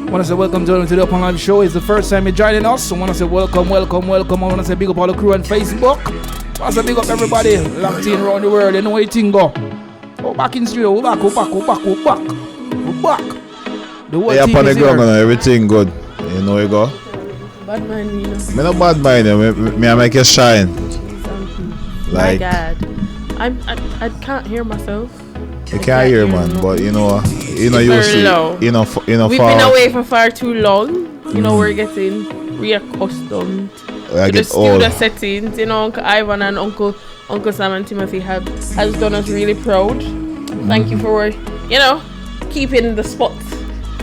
I want to say welcome to the UPnLIVE show. It's the first time you're joining us. I want to say welcome. I want to say big up all the crew on Facebook. I want to say big up everybody locked in around the world. You know where you think go. Oh, back in studio. We're back. The whole yeah, team upon the is ground, here. everything good. You know where you go. Bad mind, you know. Me not bad mind, me I make you shine. My God, I can't hear myself. You can't hear, man, but you know It's you very see, low. you know, We've been away for far too long. You know, we're getting reaccustomed to the studio settings. You know, Uncle Ivan and Uncle Sam and Timothy has done us really proud. Thank you for, you know, keeping the spot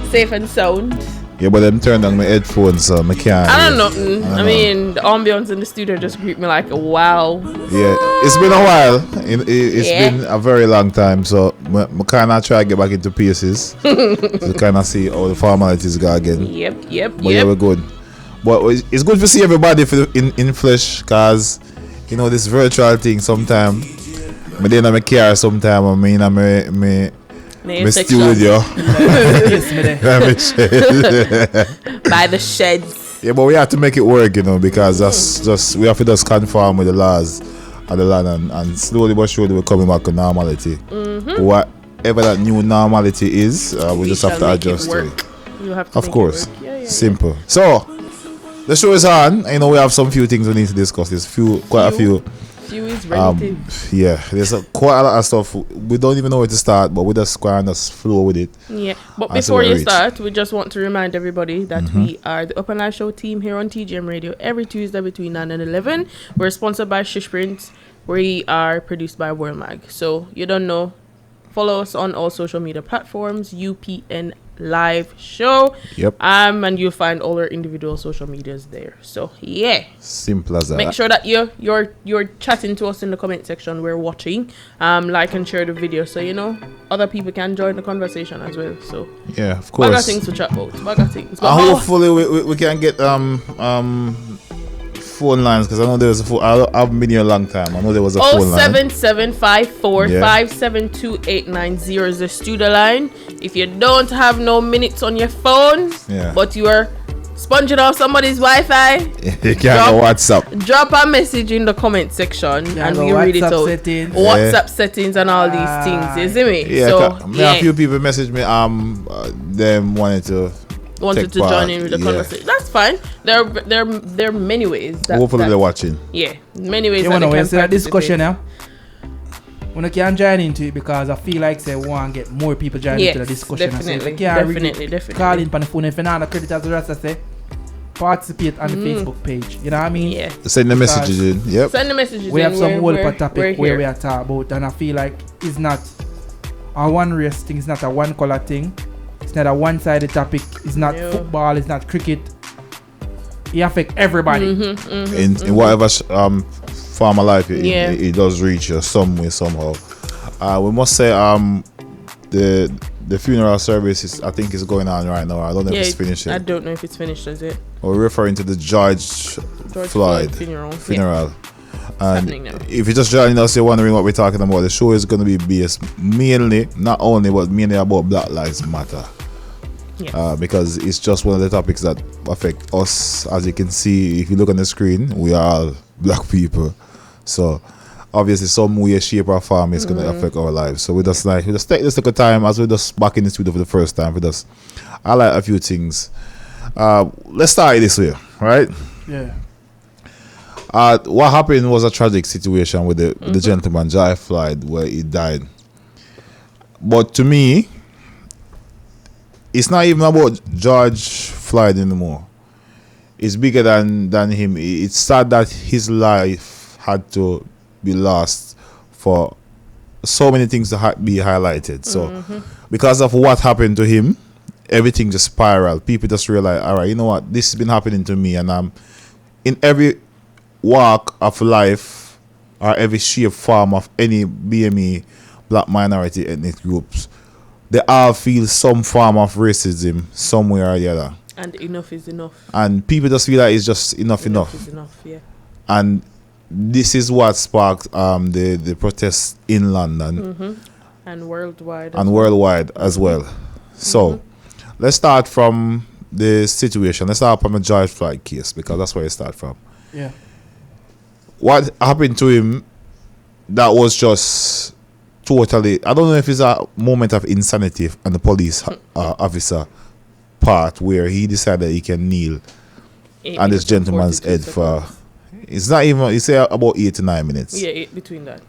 safe and sound. Yeah, but them turned on my headphones, so I can't. I don't know. I mean, the ambience in the studio just greet me like, wow. Yeah, it's been a while. It's been a very long time, so I kind of try to get back into pieces to kind of see how the formalities go again. Yep. But yeah, we're good. But it's good to see everybody in flesh, cause you know this virtual thing. Sometimes, I dey in my car. Sometimes I mean, my studio. By the sheds. Yeah, but we have to make it work, you know, because that's just we have to just conform with the laws of the land, and slowly but surely we're coming back to normality. Whatever that new normality is, we just have to adjust to it. You have to of course. Yeah. Simple. So the show is on. I know we have some few things we need to discuss. There's quite a few. Few is relative. Yeah, there's quite a lot of stuff. We don't even know where to start, but we just kind of flow with it. Yeah, but before you start, we just want to remind everybody that we are the UPnLIVE show team here on TGM Radio every Tuesday between 9 and 11. We're sponsored by Shish Prints. We are produced by World Mag. So you don't know, follow us on all social media platforms, UPnLIVE show. Yep. And you'll find all our individual social medias there. So yeah. Simple as that. Make sure that you're chatting to us in the comment section. We're watching. Like and share the video so you know other people can join the conversation as well. So yeah, of course. Bag of things to chat about. Bag of things. And hopefully we can get phone lines, because I know there was a phone. I've been here a long time. I know there was a phone line. 07754572890 is the studio line. If you don't have no minutes on your phone, but you are sponging off somebody's Wi-Fi, you can go WhatsApp. Drop a message in the comment section and we read it out. Settings. WhatsApp settings and all these things. You see me? Yeah, so a few people messaged me. Them wanted to join in with the conversation. That's fine. There are many ways. Hopefully they're watching. Yeah, many ways. You want to waste that discussion now? When I can't join into it because I feel like we want to get more people joining into the discussion. Definitely. Call in on the phone if you're not credit as the rest, I say. Participate on the Facebook page. You know what I mean? Yeah. Send the messages in. Yep. Send the messages in. We have some whole topic where we are talking about, and I feel like it's not a one race thing, it's not a one color thing. It's not a one-sided topic. It's not football. It's not cricket. It affects everybody. In whatever form of life it does reach you some way, somehow. We must say the funeral service is, I think, is going on right now. I don't know if it's finished yet. I don't know if it's finished, is it? We're referring to the George Floyd funeral. And if you're just joining us, you're wondering what we're talking about. The show is going to be based mainly, not only, but mainly about Black Lives Matter. Yes. Because it's just one of the topics that affect us. As you can see, if you look on the screen, we are all black people. So obviously some way, shape or form is going to affect our lives. So we just take this little time as we're just back in the studio for the first time. I like a few things. Let's start this way, right? Yeah. What happened was a tragic situation with the gentleman George Floyd, where he died. But to me, it's not even about George Floyd anymore. It's bigger than him. It's sad that his life had to be lost for so many things to be highlighted. So because of what happened to him, everything just spiraled. People just realize, all right, you know what, this has been happening to me, and I'm in every walk of life or every shape, form of any BME, black minority ethnic groups, they all feel some form of racism somewhere or the other. And enough is enough. And people just feel like it's just enough. Enough is enough, yeah. And this is what sparked the protests in London. And worldwide. As well. So let's start from the situation. Let's start from a George Floyd case because that's where it started from. Yeah. What happened to him? That was just totally. I don't know if it's a moment of insanity on the police officer part where he decided he can kneel on this gentleman's head for. It's not even. It's about 8 to 9 minutes. Yeah, between that.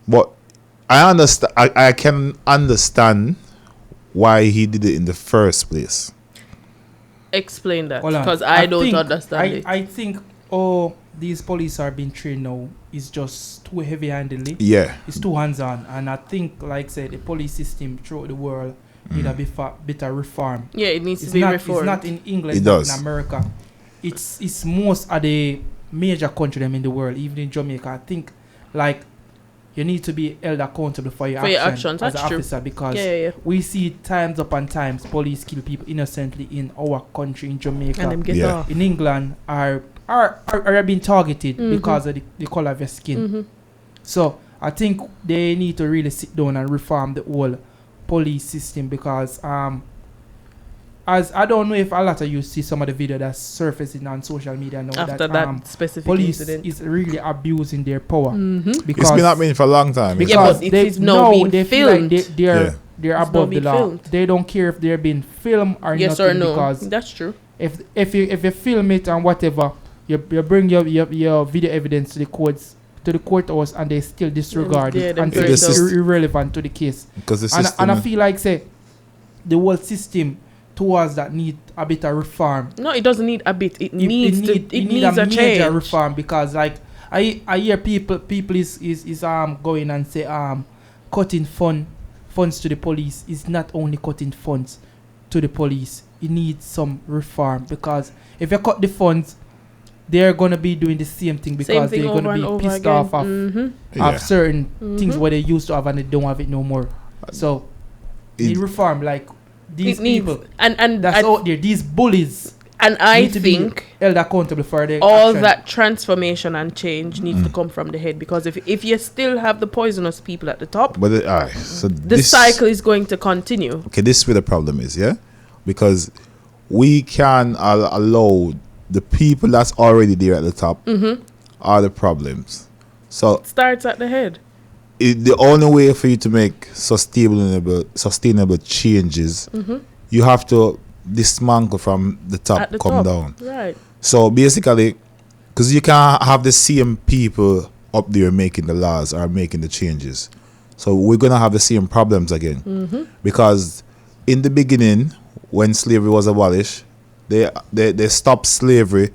But I understand. I can understand why he did it in the first place. Explain that, because I don't understand it. I think these police are being trained now is just too heavy-handedly. Yeah, it's too hands-on, and I think, like I said, the police system throughout the world need a bit of reform. Yeah, it needs to be reformed. It's not in England, it's not in America. It's most of the major country them in the world, even in Jamaica. I think like you need to be held accountable for your actions as an officer, because we see times upon times police kill people innocently in our country, in Jamaica, and them get off. In England are being targeted because of the color of your skin. So I think they need to really sit down and reform the whole police system, because as I don't know if a lot of you see some of the video that's surfacing on social media now after that specific police incident is really abusing their power. Because it's been happening for a long time. Because but it's now being filmed. Like they're above the law. Filmed. They don't care if they're being filmed or yes nothing, or no. because that's true. If you film it and whatever, you bring your video evidence to the courthouse, and they still disregard it and say it's irrelevant to the case. Because the system, and I feel like say the whole system towards that need a bit of reform. No, it doesn't need a bit. It needs a change. Major reform, because like I hear people is going and say cutting funds to the police is not only cutting funds to the police. It needs some reform, because if you cut the funds, they're gonna be doing the same thing, because they're gonna be pissed off of certain things where they used to have and they don't have it no more. So need reform, like these people and that's out there, these bullies, and I think held accountable for their all action. That transformation and change needs to come from the head, because if you still have the poisonous people at the top, but the cycle is going to continue. Okay, this is where the problem is, because we can allow the people that's already there at the top are the problems. So it starts at the head. The only way for you to make sustainable changes, you have to dismantle from the top, come down. Right. So basically, because you can't have the same people up there making the laws or making the changes, so we're gonna have the same problems again. Because in the beginning, when slavery was abolished, they stopped slavery,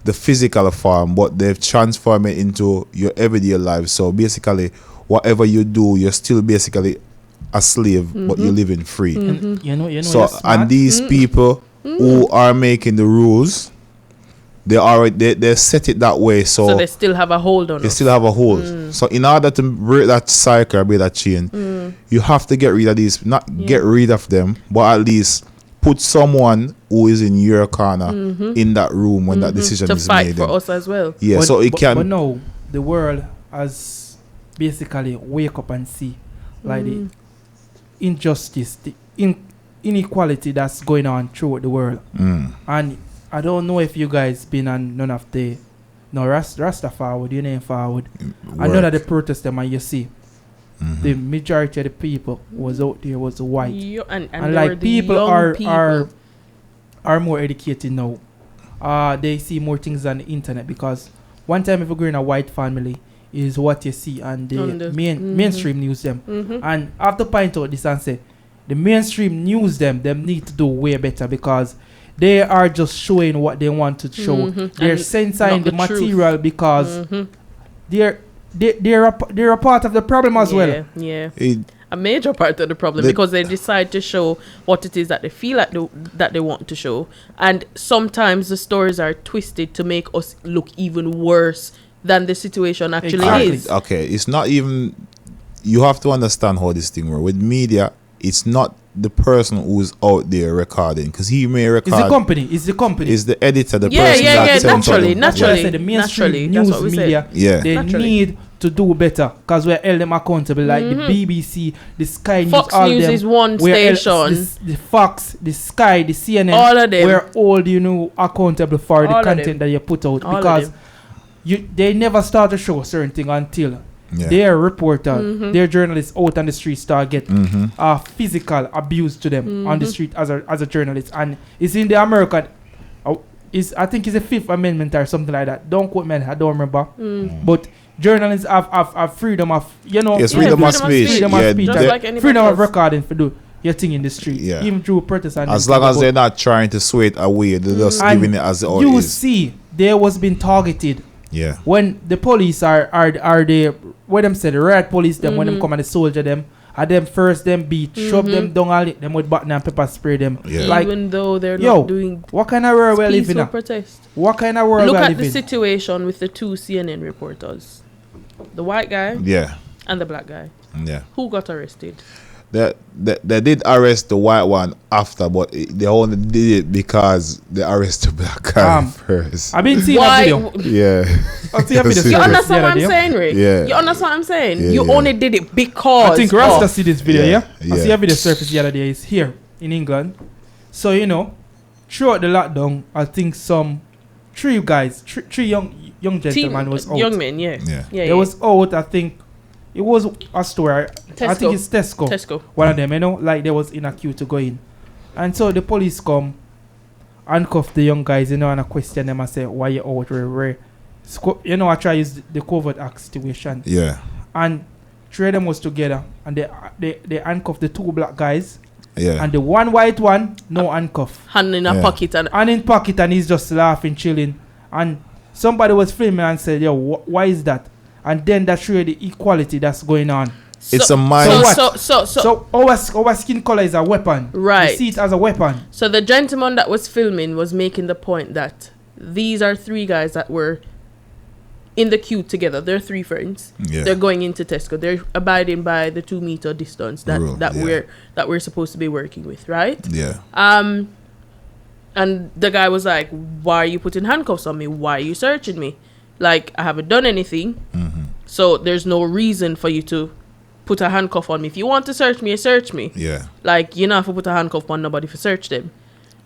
the physical form, but they've transformed it into your everyday life. So basically, whatever you do, you're still basically a slave, but you're living free. You know. So and these people who are making the rules, they set it that way. So they still have a hold on. They still have a hold. So in order to break that cycle, break that chain, you have to get rid of these. Not get rid of them, but at least put someone who is in your corner in that room when that decision is made. To fight for us as well. Yeah, but, so it can. But no, the world has basically wake up and see like the injustice, the inequality that's going on throughout the world. And I don't know if you guys been on none of the Rasta forward, your name forward. I know that the protest them, and you see the majority of the people was out there was white, and like people are more educated now. They see more things on the internet, because one time if you go in a white family is what you see, and the mainstream news them. And I have to point out this and say the mainstream news them need to do way better, because they are just showing what they want to show. They're censoring the material truth. Because they're a part of the problem as well. A major part of the problem, because they decide to show what it is that they feel like that they want to show, and sometimes the stories are twisted to make us look even worse than the situation actually is. Okay, it's not even. You have to understand how this thing works with media. It's not the person who's out there recording, because he may record. It's the company. Is the editor, the Yeah, person yeah, that yeah. sends out Naturally, the- naturally. The mainstream Naturally, news that's what we media, said. Yeah. they Naturally. need to do better because we're held them accountable. Like the BBC, the Sky News, Fox all News them. is one we're station. the Fox, the Sky, the CNN. All of them. We're all accountable for the All of content them. that you put out All of because them. they never start to show certain thing until Yeah. their reporter, their journalists out on the street start get physical abuse to them on the street as a journalist, and it's in the American. I think it's the Fifth Amendment or something like that. Don't quote me, I don't remember. But journalists have freedom of Yes, freedom of speech. freedom of Yeah, speech, Just and like anybody freedom of else. recording for do your thing in the street, Yeah. even through protests and As things long as but they're not trying to sway it away, they're just And giving it as it all you is. see, there was been targeted Yeah. when the police are they what them say the riot police them when them come and the soldier them. And them first them beat, shove them down and lick them with button and pepper spray them. Yeah. Like, Even though they're yo, not doing what kind of world we live in peaceful now? protest. What kind of world Look we at live the in? situation with the two CNN reporters, the white guy Yeah. and the black guy. Yeah. Who got arrested? They did arrest the white one after, but they only did it because they arrested the black guy first. I've been seeing Why? a video. Yeah. I've seen a video. You Yeah. understand what I'm Yeah. saying, Rick? Yeah. You understand what I'm saying? Yeah, You yeah. only did it because. I think Rasta see this video, Yeah, yeah? I see yeah. a video surface the other day. It's here in England. So, throughout the lockdown, I think three young gentlemen was out. Young men, yeah. Yeah. They was out, I think, it was a store. I think it's Tesco. Tesco. One of them, like they was in a queue to go in. And so the police come, handcuff the young guys, and I question them and say, why you out? Where? I try to use the covert act situation. Yeah. And three of them was together, and they handcuffed the two black guys, Yeah. and the one white one, no handcuff. Hand in a Yeah. pocket and And in pocket, and he's just laughing, chilling. And somebody was filming and said, yo, why is that? And then that showed the equality that's going on. It's a mind. So our skin color is a weapon. Right. You see it as a weapon. So the gentleman that was filming was making the point that these are three guys that were in the queue together. They're three friends. Yeah. They're going into Tesco. They're abiding by the 2 meter distance that Rule, yeah. we're supposed to be working with, right? Yeah. And the guy was like, why are you putting handcuffs on me? Why are you searching me? Like, I haven't done anything. So there's no reason for you to put a handcuff on me. If you want to search me, search me. Yeah. Like, you're not have to put a handcuff on nobody to search them.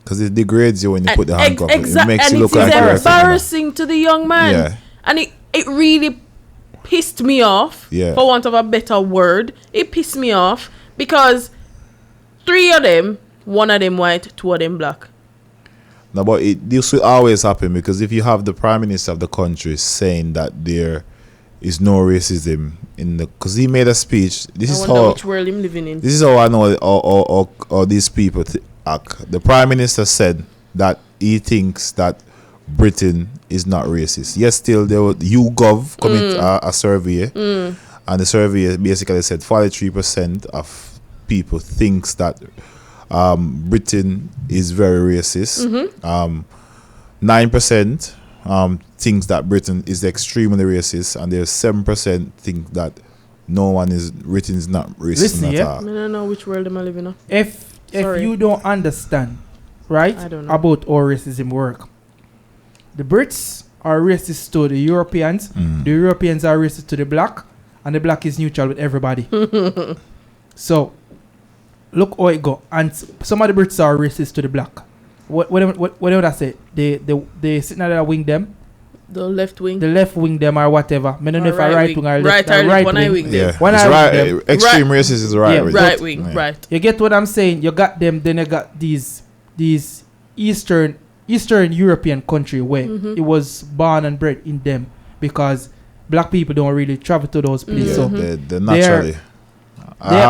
Because it degrades you when you put the handcuff. It makes And you look it's like you're a criminal. embarrassing to the young man. Yeah. And it really pissed me off, Yeah. for want of a better word. It pissed me off because 3 of them, 1 of them white, 2 of them black. No, but this will always happen because if you have the prime minister of the country saying that there is no racism in the, because he made a speech. This I is wonder how which world I'm living in. this is how I know all these people act. The prime minister said that he thinks that Britain is not racist. Yes, still there was YouGov commit a survey, and the survey basically said 43% of people thinks that Britain is very racist. 9% thinks that Britain is extremely racist, and there's 7% think that Britain is not racist Listen, at yeah. all. I don't know which world am I living in. If Sorry. you don't understand, right, I don't know. about how racism work, the Brits are racist to the Europeans, the Europeans are racist to the black, and the black is neutral with everybody. So, look how it go. And some of the Brits are racist to the black. What do I say? They sitting at the wing them, The left wing. the left wing them or whatever. I don't know if I right wing or left. Right, one eye wing them. Yeah, One it's eye right. with them. Extreme racist is right. Yeah, wing. Right wing, Yeah. right. You get what I'm saying? You got them, then you got these Eastern European country where it was born and bred in them, because black people don't really travel to those places. Yeah, So they naturally.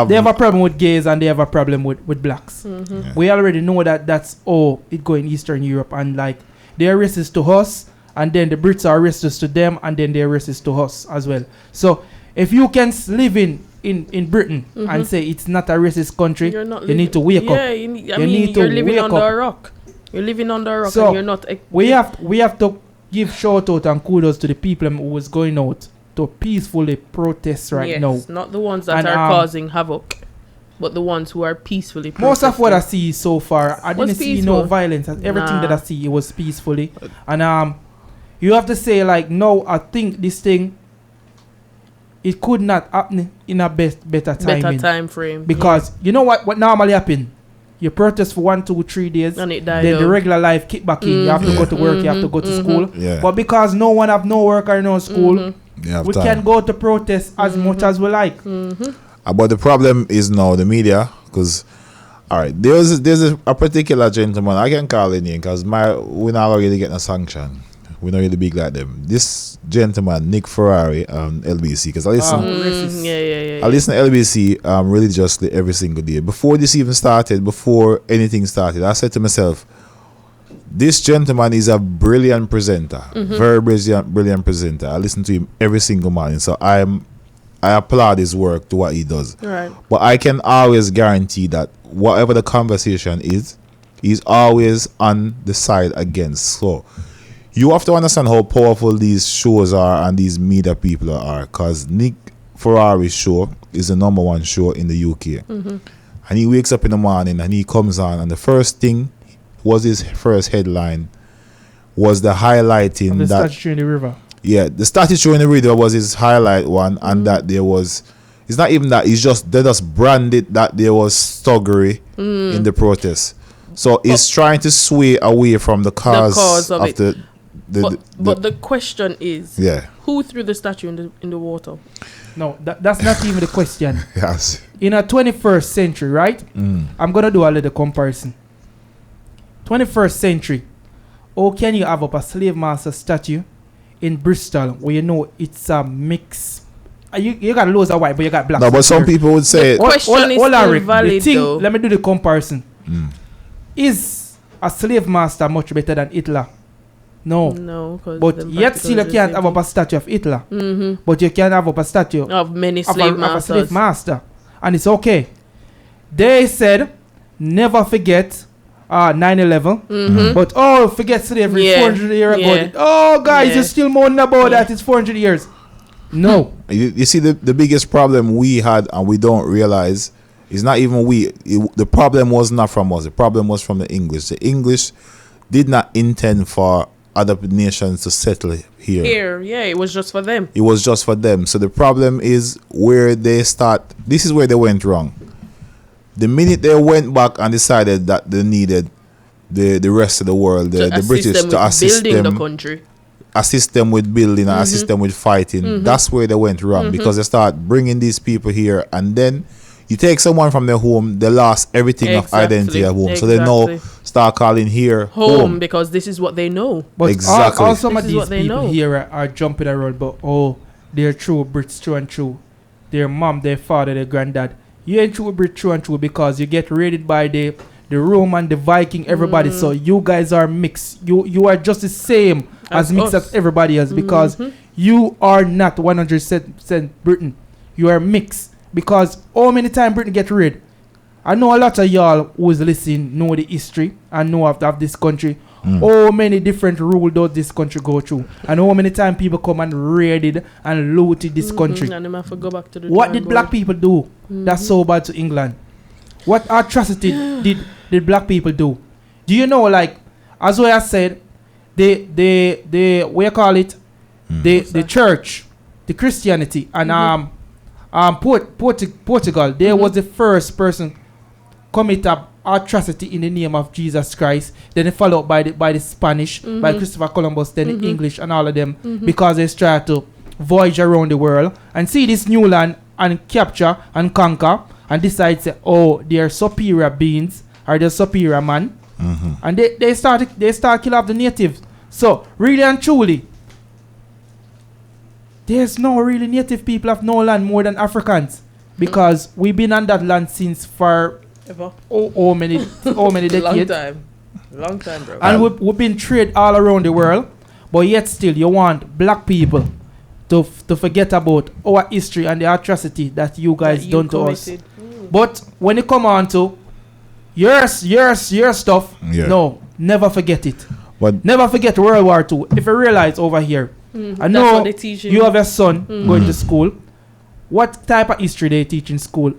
they have a problem with gays and they have a problem with blacks. Yeah. We already know that that's all it go in Eastern Europe, and like they're racist to us, and then the Brits are racist to them, and then they're racist to us as well. So if you can live in Britain and say it's not a racist country, You're not you need to wake up. Yeah, You you're need to living wake under up. a rock. You're living under a rock, So, and you're not. We have to give shout out and kudos to the people who was going out to peacefully protest right now. Not the ones that And, are causing havoc. but the ones who are peacefully Most of what I protesting. see so far, I Was didn't see no peaceful. violence. Everything Nah. that I see, it was peacefully. And you have to say like, no, I think this thing, it could not happen in a better timing. Better time frame. Because you know what normally happen? You protest for 1, 2, 3 days, And it died then the out. regular life kick back in. You have to Mhm. go to work, you have to go to school. Yeah. But because no one have no work or no school, They have we time. can go to protest as much as we like. But the problem is now the media, because all right, there's a particular gentleman, I can call him name because we're not really getting a sanction. We're not really big like them. This gentleman, Nick Ferrari, LBC, because I listen. Yeah. I listen to LBC religiously every single day. Before this even started, before anything started, I said to myself, this gentleman is a brilliant presenter, very brilliant presenter. I listen to him every single morning, so I applaud his work to what he does. Right. But I can always guarantee that whatever the conversation is, he's always on the side against. So you have to understand how powerful these shows are and these media people are, because Nick Ferrari's show is the number 1 show in the UK. And he wakes up in the morning and he comes on, and the first thing was his first headline was the highlighting And the that statue in the river. yeah, the statue in the reader was his highlight one, and that there was. It's not even that. It's just they just branded that there was thuggery in the protest. So it's trying to sway away from the cause of it. the But the question is, yeah. who threw the statue in the water? No, that's not even the question. Yes. In a 21st century, right? I'm going to do a little comparison. 21st century, how can you have up a slave master statue in Bristol where you know it's a mix? You got loads of white, but you got black. No, but some people would say Question is still valid, though. Let me do the comparison. Is a slave master much better than Hitler? No. No, But yet still you can't have up a statue of Hitler. But you can have up a statue of many of slave a slave masters. master. And it's okay. They said, never forget 9/11. But forget slavery 400 years ago. Oh, guys, you're still moaning about that. It's 400 years. No. you see the biggest problem we had and we don't realize is not even the problem was not from us. The problem was from the English. The English did not intend for other nations to settle here. It was just for them. It was just for them. So the problem is where they start. This is where they went wrong. The minute they went back and decided that they needed the rest of the world, the British, to assist building them, the country, assist them with building and assist them with fighting. That's where they went wrong, because they start bringing these people here, and then you take someone from their home, they lost everything of identity at home. So they now start calling here home because this is what they know. But exactly. all some of This is these what they people know. here are jumping around, but they're true Brits true and true. Their mom, their father, their granddad. You ain't true Brit true and true because you get raided by the Roman, the Viking, everybody. So you guys are mixed. You are just the same as mixed us. as everybody else, because you are not 100% Britain. You are mixed, because how many times Britain get raided? I know a lot of y'all who's listening know the history and know of this country. How many different rules does this country go through, and how many times people come and raided and looted this country. And them have to go back to the What drawing did black board. people do that's so bad to England? What atrocity did black people do? Do you know, like, as I said, the what you call it, the church, the Christianity, and Portugal, they was the first person commit a atrocity in the name of Jesus Christ. Then they followed by the Spanish, by Christopher Columbus, then the English and all of them, because they tried to voyage around the world and see this new land and capture and conquer and decide say, they're superior beings or they're superior man, and they start kill off the natives. So really and truly, there's no really native people of no land more than Africans, because we've been on that land since for Ever. many decades. Long time, bro. And we've been trade all around the world, but yet still you want black people to forget about our history and the atrocity that you guys done to us. But when it come on to your stuff, no, never forget it. But Never forget World War II. If you realize over here, I know you have a son going to school. What type of history they teach in school?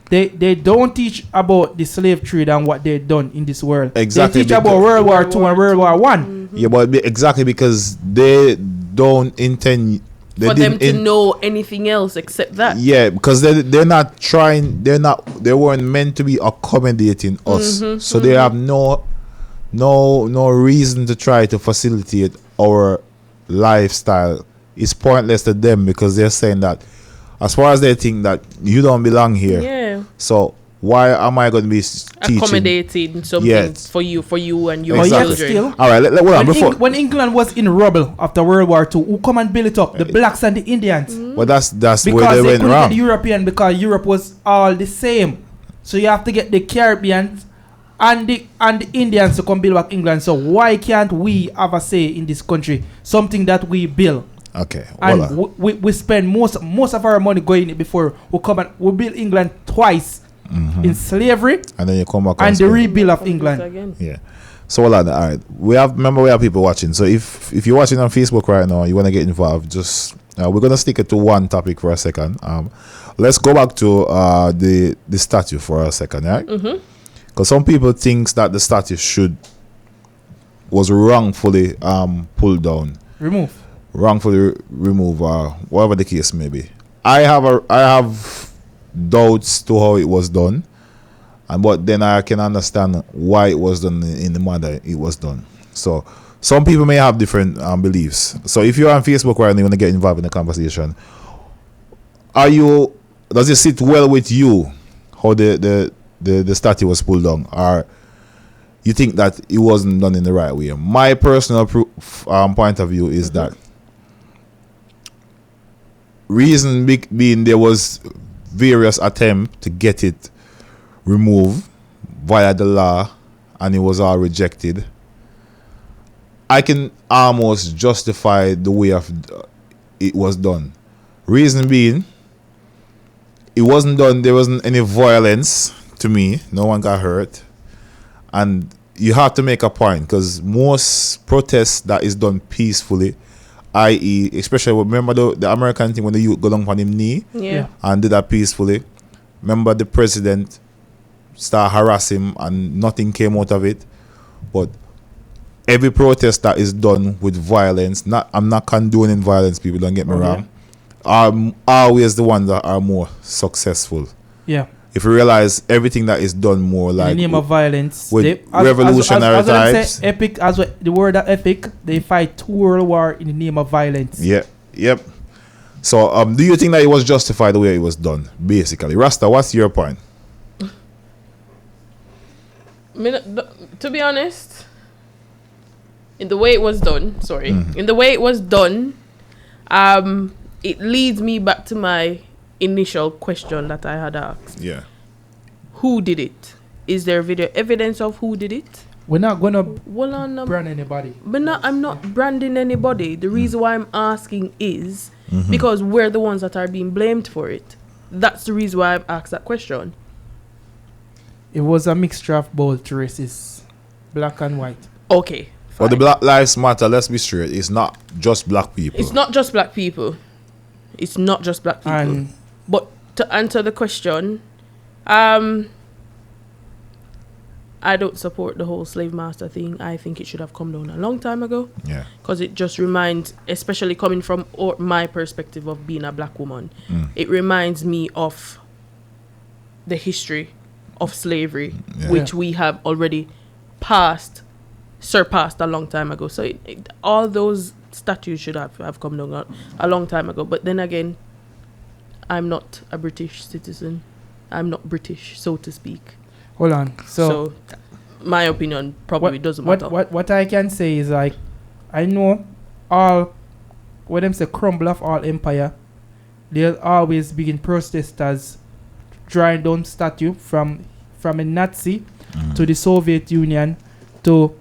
They don't teach about the slave trade and what they done in this world. Exactly. They teach about World War II and World War One. Mm-hmm. Yeah, but exactly because they don't intend for them to know anything else except that. Yeah, because they're not trying. They weren't meant to be accommodating us. Mm-hmm, so they have no reason to try to facilitate our lifestyle. It's pointless to them because they're saying that as far as they think that you don't belong here. Yeah. So why am I going to be teaching? Accommodating something for you and your exactly. children. Still, all right, when England was in rubble after World War II, who come and build it up? The blacks and the Indians. Well, that's because where they went couldn't wrong. get the European because Europe was all the same. So you have to get the Caribbeans and the Indians to come build back England. So why can't we have a say in this country? Something that we build. Okay. And we spend most of our money going in it before we come and we build England twice in slavery, and then you come back and the rebuild of England. Yeah. So all right. We have people watching. So if you're watching on Facebook right now, you want to get involved, just we're gonna stick it to one topic for a second. Let's go back to the statue for a second, right? Because some people think that the statue was wrongfully pulled down, wrongfully removed, or whatever the case may be. I have doubts to how it was done, but then I can understand why it was done in the manner it was done. So some people may have different beliefs. So if you're on Facebook right now, you want to get involved in the conversation, does it sit well with you how the statue was pulled down, or you think that it wasn't done in the right way? My personal point of view is that reason being there was various attempts to get it removed via the law, and it was all rejected. I can almost justify the way of it was done. Reason being, it wasn't done. There wasn't any violence to me. No one got hurt, and you have to make a point because most protests that is done peacefully, i.e., especially remember the American thing when the youth go down on him knee and did that peacefully. Remember the president start harass him and nothing came out of it. But every protest that is done with violence, I'm not condoning violence, people, don't get me wrong, are always the ones that are more successful. Yeah. If you realize everything that is done more like in the name of violence with revolutionary types. Epic, as the word of epic, they fight 2 world war in the name of violence. Yeah. Yep. So do you think that it was justified the way it was done? Basically, Rasta, what's your point? To be honest, in the way it was done, it leads me back to my initial question that I had asked. Yeah. Who did it? Is there video evidence of who did it? We're not gonna brand anybody. But I'm not branding anybody. The reason why I'm asking is because we're the ones that are being blamed for it. That's the reason why I've asked that question. It was a mixture of both races, black and white. Okay. For the Black Lives Matter, let's be straight. It's not just black people. It's not just black people. But to answer the question, I don't support the whole slave master thing. I think it should have come down a long time ago. Yeah. Because it just reminds, especially coming from my perspective of being a black woman, it reminds me of the history of slavery, which we have already surpassed a long time ago. So all those statues should have come down a long time ago. But then again, I'm not a British citizen. I'm not British, so to speak. Hold on. So my opinion probably doesn't matter. What I can say is, like, I know all, when them say crumble of all empire, there'll always be protesters drawing down statue from a Nazi to the Soviet Union to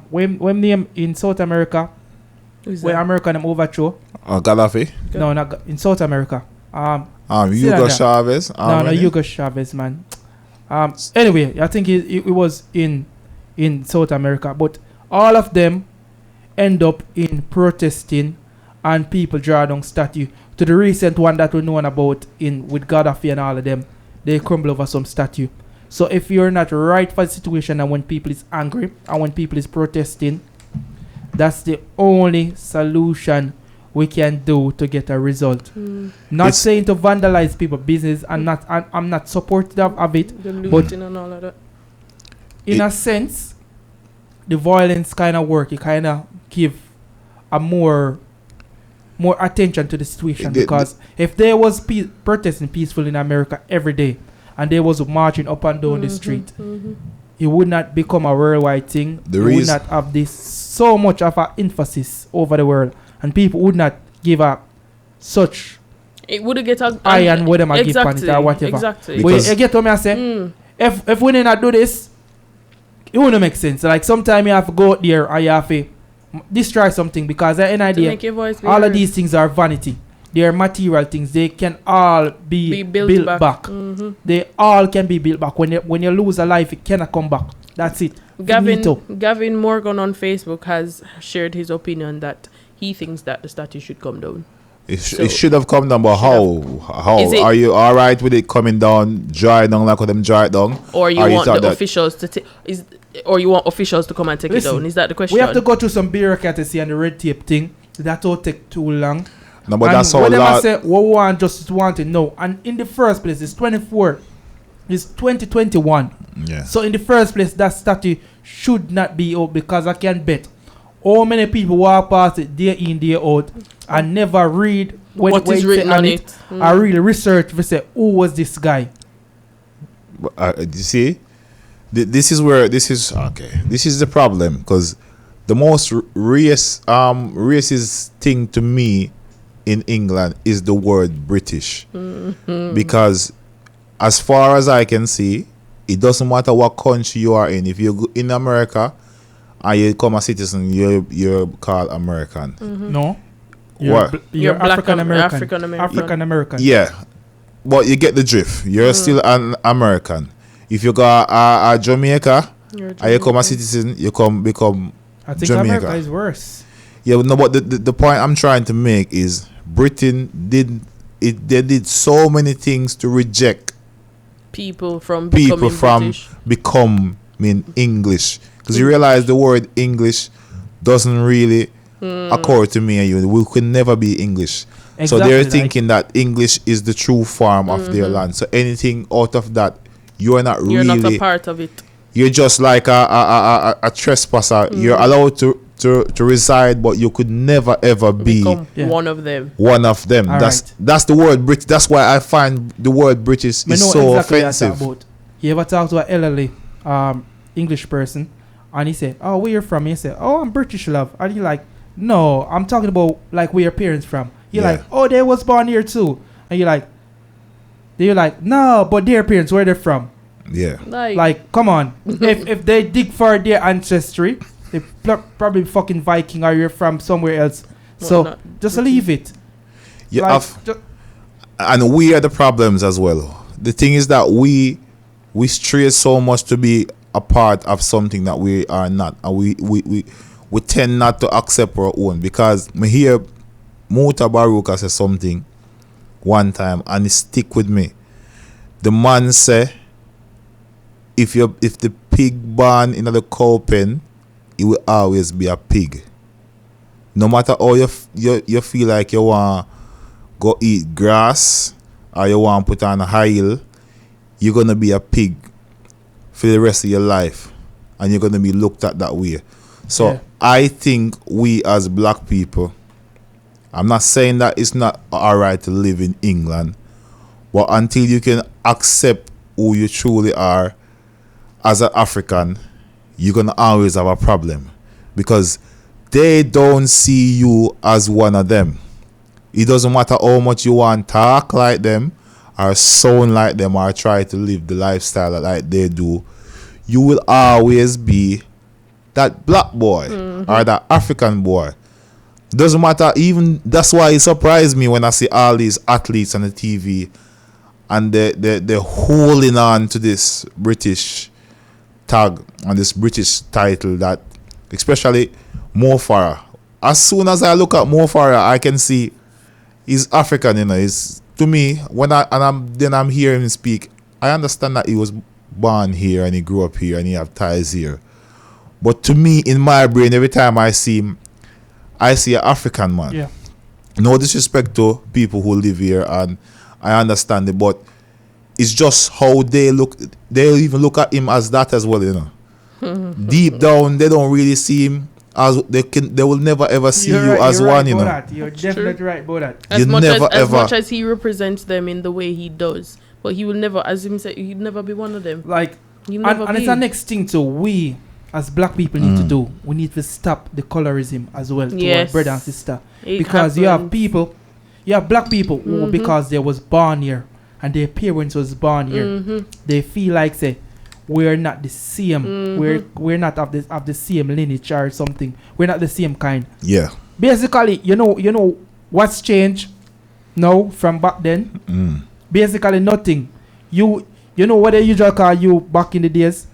when them in South America, where America them overthrow. Gaddafi? No, not in South America. Hugo Chavez. No, Hugo Chavez, man. Anyway, I think it was in South America, but all of them end up in protesting, and people draw down statue to the recent one that we known about with Gaddafi and all of them. they crumble over some statue. So if you're not right for the situation, and when people is angry and when people is protesting, that's the only solution we can do to get a result. Not saying to vandalize people's business, and I'm not supportive of it, The but looting and all of that. in a sense, the violence kind of work. It kind of give a more attention to the situation, because if there was protesting peaceful in America every day, and there was marching up and down the street, it would not become a worldwide thing. It would not have this so much of an emphasis over the world, and people would not give up such. It would get a I and what them give on it or whatever. Exactly. But you get what me I say? If we did not do this, it wouldn't make sense. Like sometimes you have to go out there and you have to destroy something, because at an idea, all of these things are vanity. They are material things. They can all be built back. They all can be built back. When you lose a life, it cannot come back. That's it. Gavin Morgan on Facebook has shared his opinion that he thinks that the statue should come down. It should have come down, but how? Are you all right with it coming down, dry down like what them dry it down? Or you want the officials to or you want officials to come and take it down? Is that the question? We have to go through some bureaucracy and the red tape thing. That will take too long. No, but and that's all. I say what we want, just want to know. And in the first place, it's 2021. Yeah. So in the first place, that statue should not be out, because I can bet how many people walk past it day in, day out and never read what is written on it. I really research to say, who was this guy? You see, this is the problem, because the most racist thing to me in England is the word British, because as far as I can see, it doesn't matter what country you are in. If you're in America and you become a citizen, you're called American. No, you're African American. Yeah, but you get the drift. You're still an American. If you go a Jamaica and you become a citizen, you become I think Jamaica. America is worse. Yeah, no, but the point I'm trying to make is Britain they did so many things to reject people from becoming English, because you realize the word English doesn't really accord to me and you. We could never be English. Exactly, so they're thinking that English is the true form of their land. So anything out of that, you're not not a part of it. You're just like a trespasser. You're allowed to reside, but you could never ever be one of them. That's the word British. That's why I find the word British is so offensive. You ever talk to an elderly English person and he say, "Oh, where you from?" He say, "Oh, I'm British, love." And you like, "No, I'm talking about like where your parents from." You're like, "Oh, they was born here too." And you're like, "No, but their parents, where they from?" Yeah. Like come on. if they dig for their ancestry, they probably fucking Viking, or you're from somewhere else. So just leave it. Yeah. And we are the problems as well. The thing is that we stray so much to be a part of something that we are not, and we tend not to accept our own. Because me hear Muta Baruka say something one time and it stick with me. The man say, if the pig born in the cow pen, it will always be a pig. No matter how you feel like you want go eat grass or you want to put on a high heel, you're going to be a pig for the rest of your life, and you're going to be looked at that way. So I think we as black people, I'm not saying that it's not alright to live in England, but until you can accept who you truly are as an African, you're going to always have a problem, because they don't see you as one of them. It doesn't matter how much you want to talk like them or sound like them or try to live the lifestyle like they do. You will always be that black boy or that African boy. Doesn't matter. Even that's why it surprised me when I see all these athletes on the TV and they're holding on to this British tag and this British title, that especially Mo Farah. As soon as I look at Mo Farah, I can see he's African, He's, to me, when I'm hearing him speak, I understand that he was born here and he grew up here and he have ties here. But to me, in my brain, every time I see him, I see an African man. Yeah. No disrespect to people who live here, and I understand it, but it's just how they look. They even look at him as that as well, you know. Deep down, they don't really see him as they can. They will never ever see you as one, you know. That. You're definitely right about that. As much as he represents them in the way he does, but he will never, as him said, he'd never be one of them. Like, and it's the next thing to we as black people need to do. We need to stop the colorism as well to our brother and sister. Because you have black people who, because they was born here and their parents was born here, they feel like say we're not the same. We're not of the same lineage or something. We're not the same kind. Yeah. Basically, you know what's changed now from back then? Basically nothing. You know what they usually call you back in the days?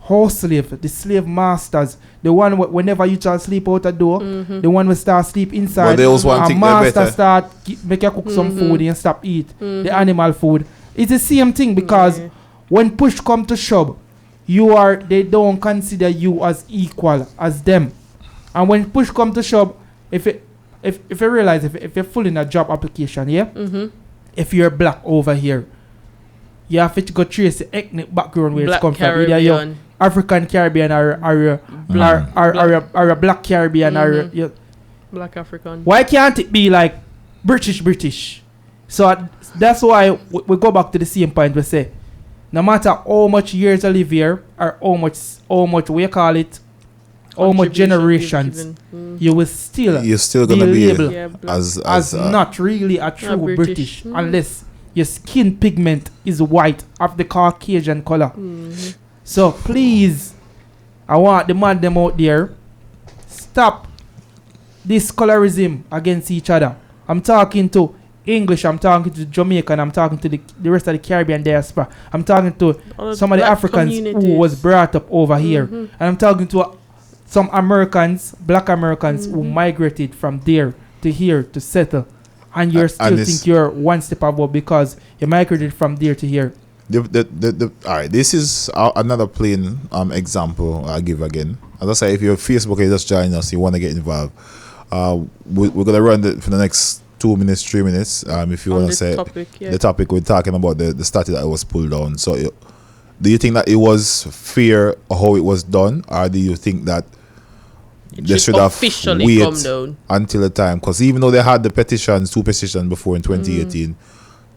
House slave, the slave masters, the one whenever you child sleep out the door, the one will start sleep inside. But they also want and master start make you cook some food and stop eat the animal food. It's the same thing because when push come to shove, they don't consider you as equal as them. And when push come to shove, if you realize if you're full in a job application, if you're black over here, you have to go trace the ethnic background where it's come from. Either you're African Caribbean or a black Caribbean or black African. Why can't it be like British? So that's why we go back to the same point. We say, no matter how much years you live here or how much we call it, how much generations, you're still gonna be as not really a true British unless your skin pigment is white of the Caucasian color. So please, I want the man them out there, stop this colorism against each other. I'm talking to English, I'm talking to Jamaican, I'm talking to the rest of the Caribbean diaspora. I'm talking to some of the Africans who was brought up over here. And I'm talking to some Americans, black Americans who migrated from there to here to settle. And you still think you're one step above because you migrated from there to here. All right, this is another plain example I'll give again. As I say, if you're on Facebook and you just join us, you want to get involved, we're going to run for the next 2 minutes, 3 minutes. If you want to say the topic we're talking about, the statute that was pulled down. So do you think that it was fair how it was done, or do you think that they should have waited until the time? Because even though they had the two petitions before in 2018,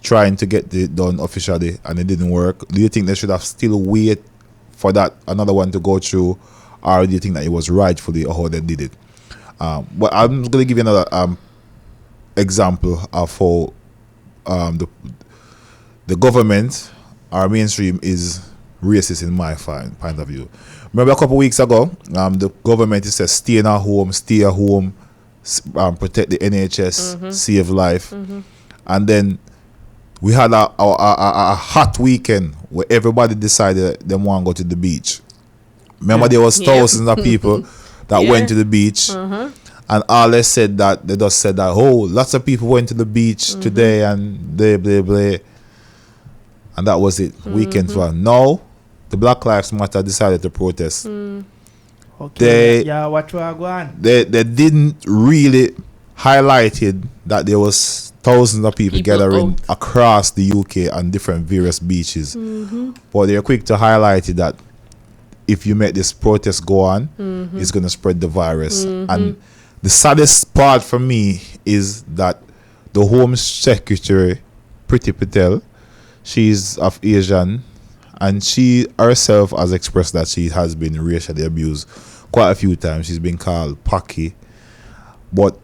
trying to get it done officially and it didn't work, do you think they should have still wait for that another one to go through, or do you think that it was rightfully how they did it? But I'm going to give you another example of how the government, our mainstream, is racist in my point of view. Remember a couple of weeks ago, the government said stay at home, protect the NHS, save life. And then we had a hot weekend where everybody decided they want to go to the beach. Remember there was thousands of people that went to the beach. And all they said that, they just said that, lots of people went to the beach today and blah, blah, blah. And that was it. Weekend for now. The Black Lives Matter decided to protest. Okay. What you are going? They didn't really highlighted that there was thousands of people gathering across the UK on different various beaches. But they're quick to highlight it that if you make this protest go on, it's going to spread the virus. And the saddest part for me is that the Home Secretary, Priti Patel, she's of Asian, and she herself has expressed that she has been racially abused quite a few times. She's been called Paki. But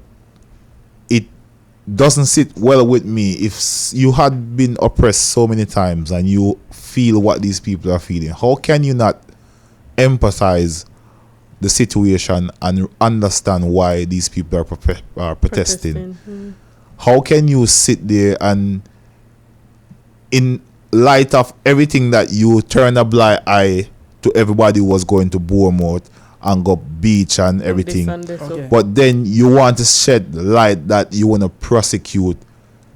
it doesn't sit well with me. If you had been oppressed so many times and you feel what these people are feeling, how can you not empathize the situation and understand why these people are protesting? How can you sit there and, in light of everything that you turn a blind eye to everybody who was going to Bournemouth and go beach and everything, but then you want to shed light that you want to prosecute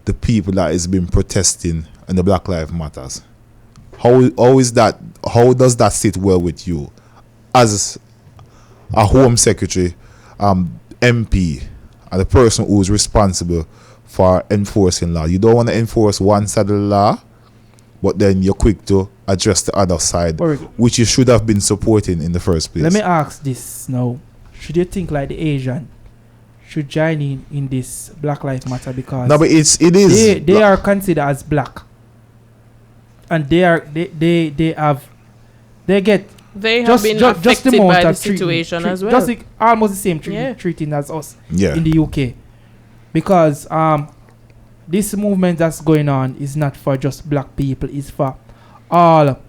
the people that has been protesting in the Black Lives Matters? How is that? How does that sit well with you as a Home Secretary, MP, and the person who is responsible for enforcing law? You don't want to enforce one side of the law, but then you're quick to address the other side, which you should have been supporting in the first place. Let me ask this now. Should you think like the Asian should join in this Black Lives Matter? Because no, but it is. They are considered as black. And they have been affected by the situation as well. Just almost the same treating as us in the UK. Because this movement that's going on is not for just black people, it's for all